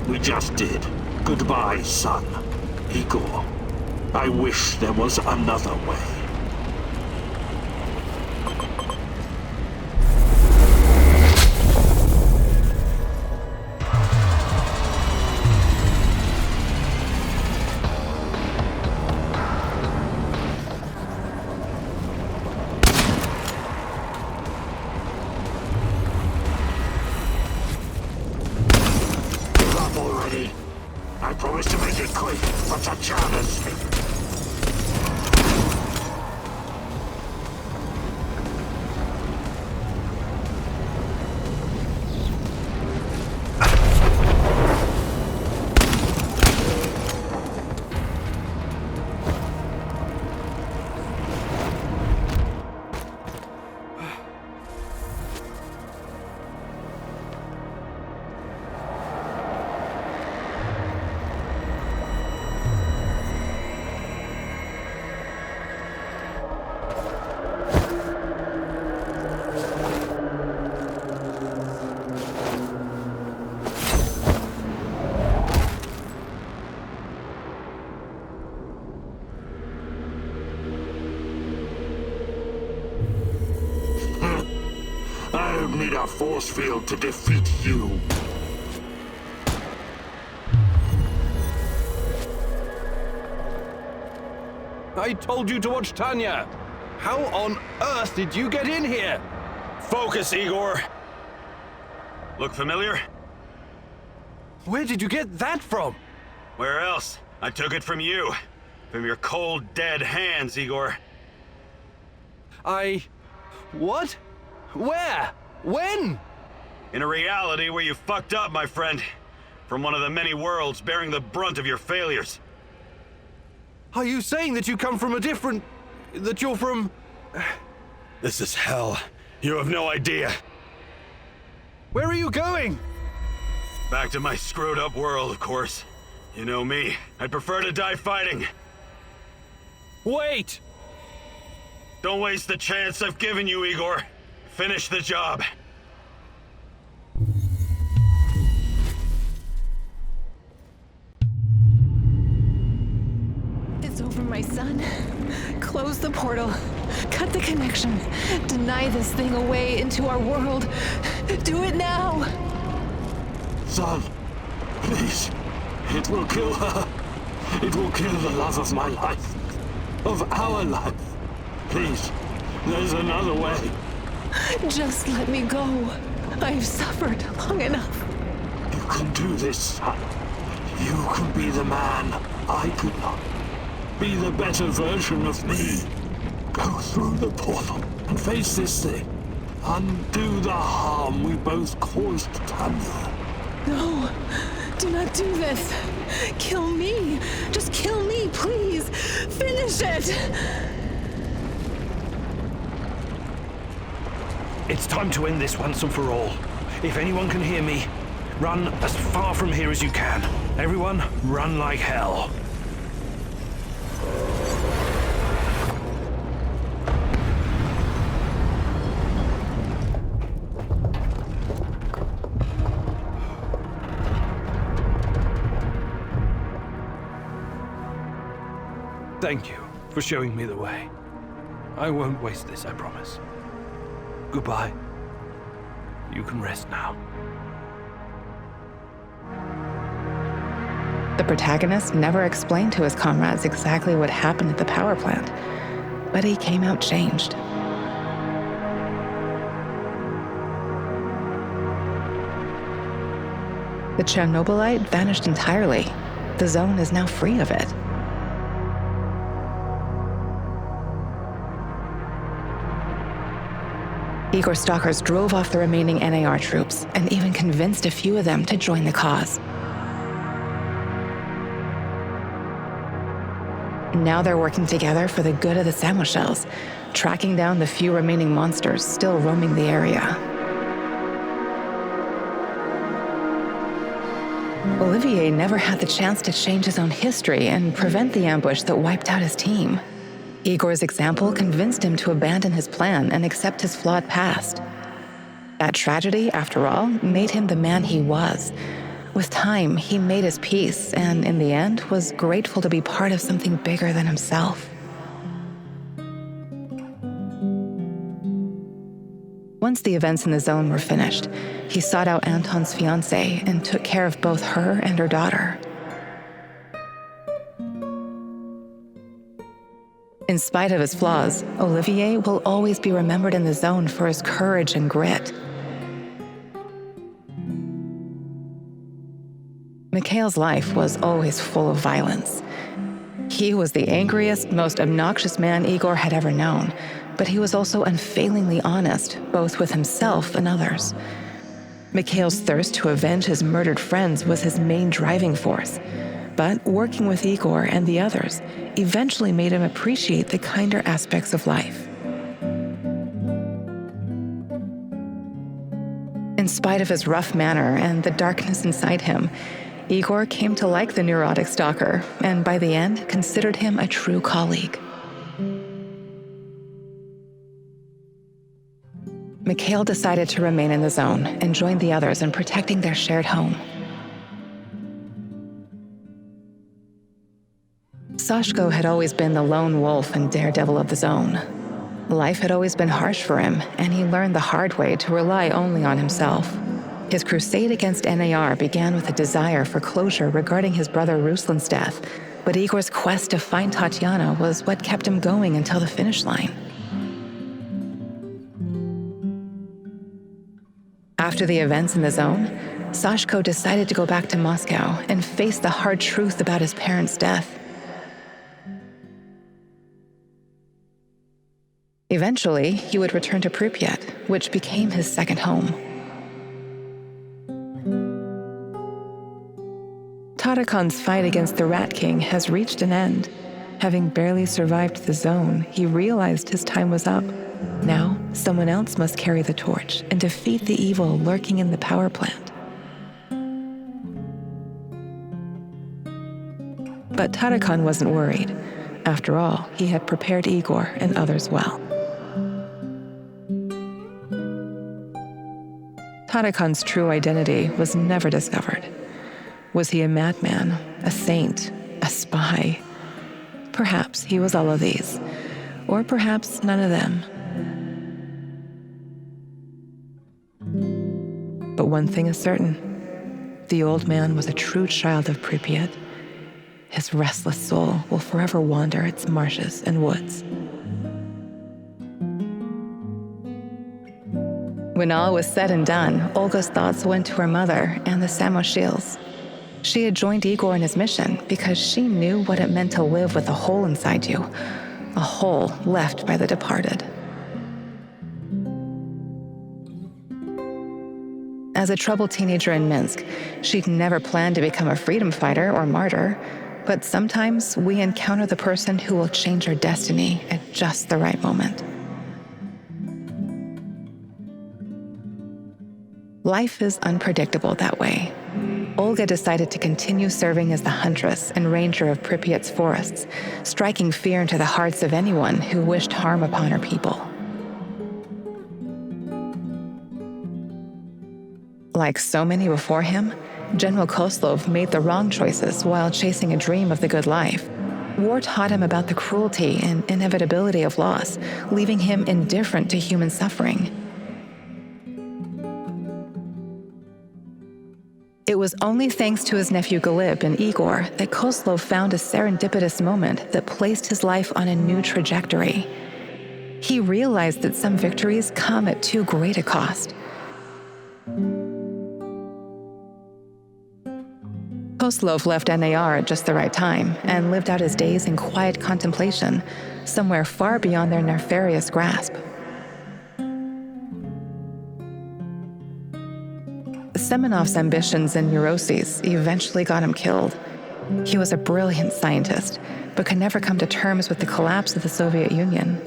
We just did. Goodbye, son. Igor. I wish there was another way. I promise to make it quick for Tatiana's sake. I don't need a force field to defeat you. I told you to watch Tanya. How on earth did you get in here? Focus, Igor. Look familiar? Where did you get that from? Where else? I took it from you. From your cold, dead hands, Igor. What? Where? When? In a reality where you fucked up, my friend. From one of the many worlds bearing the brunt of your failures. Are you saying that you come from a different... that you're from... This is hell. You have no idea. Where are you going? Back to my screwed up world, of course. You know me. I'd prefer to die fighting. Wait! Don't waste the chance I've given you, Igor. Finish the job. It's over, my son. Close the portal. Cut the connection. Deny this thing away into our world. Do it now! Son, please. It will kill her. It will kill the love of my life. Of our life. Please, there's another way. Just let me go. I've suffered long enough. You can do this, son. You can be the man I could not. Be the better version of me. Go through the portal and face this thing. Undo the harm we both caused Tanya. No, do not do this. Kill me. Just kill me, please. Finish it. It's time to end this once and for all. If anyone can hear me, run as far from here as you can. Everyone, run like hell. Thank you for showing me the way. I won't waste this, I promise. Goodbye. You can rest now. The protagonist never explained to his comrades exactly what happened at the power plant, but he came out changed. The Chernobylite vanished entirely. The zone is now free of it. Igor's stalkers drove off the remaining NAR troops and even convinced a few of them to join the cause. Now they're working together for the good of the Samoshels, tracking down the few remaining monsters still roaming the area. Olivier never had the chance to change his own history and prevent the ambush that wiped out his team. Igor's example convinced him to abandon his plan and accept his flawed past. That tragedy, after all, made him the man he was. With time, he made his peace and, in the end, was grateful to be part of something bigger than himself. Once the events in the zone were finished, he sought out Anton's fiancée and took care of both her and her daughter. In spite of his flaws, Olivier will always be remembered in the zone for his courage and grit. Mikhail's life was always full of violence. He was the angriest, most obnoxious man Igor had ever known, but he was also unfailingly honest, both with himself and others. Mikhail's thirst to avenge his murdered friends was his main driving force. But working with Igor and the others eventually made him appreciate the kinder aspects of life. In spite of his rough manner and the darkness inside him, Igor came to like the neurotic stalker, and by the end considered him a true colleague. Mikhail decided to remain in the zone and join the others in protecting their shared home. Sashko had always been the lone wolf and daredevil of the zone. Life had always been harsh for him, and he learned the hard way to rely only on himself. His crusade against NAR began with a desire for closure regarding his brother Ruslan's death, but Igor's quest to find Tatiana was what kept him going until the finish line. After the events in the zone, Sashko decided to go back to Moscow and face the hard truth about his parents' death. Eventually, he would return to Pripyat, which became his second home. Tarakan's fight against the Rat King has reached an end. Having barely survived the zone, he realized his time was up. Now, someone else must carry the torch and defeat the evil lurking in the power plant. But Tarakan wasn't worried. After all, he had prepared Igor and others well. Tarakan's true identity was never discovered. Was he a madman, a saint, a spy? Perhaps he was all of these, or perhaps none of them. But one thing is certain. The old man was a true child of Pripyat. His restless soul will forever wander its marshes and woods. When all was said and done, Olga's thoughts went to her mother and the Samoshils. She had joined Igor in his mission because she knew what it meant to live with a hole inside you, a hole left by the departed. As a troubled teenager in Minsk, she'd never planned to become a freedom fighter or martyr, but sometimes we encounter the person who will change our destiny at just the right moment. Life is unpredictable that way. Olga decided to continue serving as the huntress and ranger of Pripyat's forests, striking fear into the hearts of anyone who wished harm upon her people. Like so many before him, General Kozlov made the wrong choices while chasing a dream of the good life. War taught him about the cruelty and inevitability of loss, leaving him indifferent to human suffering. It was only thanks to his nephew Galib and Igor that Kozlov found a serendipitous moment that placed his life on a new trajectory. He realized that some victories come at too great a cost. Kozlov left NAR at just the right time and lived out his days in quiet contemplation, somewhere far beyond their nefarious grasp. Semenov's ambitions and neuroses eventually got him killed. He was a brilliant scientist, but could never come to terms with the collapse of the Soviet Union.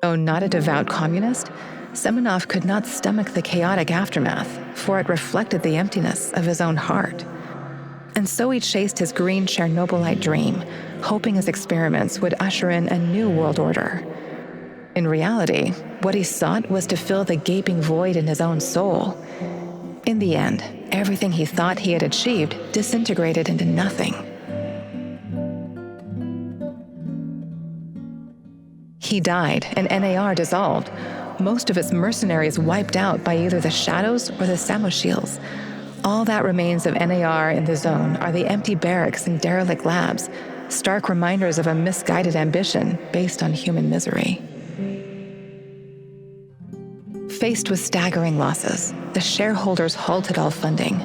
Though not a devout communist, Semenov could not stomach the chaotic aftermath, for it reflected the emptiness of his own heart. And so he chased his green Chernobylite dream, hoping his experiments would usher in a new world order. In reality, what he sought was to fill the gaping void in his own soul. In the end, everything he thought he had achieved disintegrated into nothing. He died, and NAR dissolved, most of its mercenaries wiped out by either the Shadows or the Samoshils. All that remains of NAR in the zone are the empty barracks and derelict labs, stark reminders of a misguided ambition based on human misery. Faced with staggering losses, the shareholders halted all funding.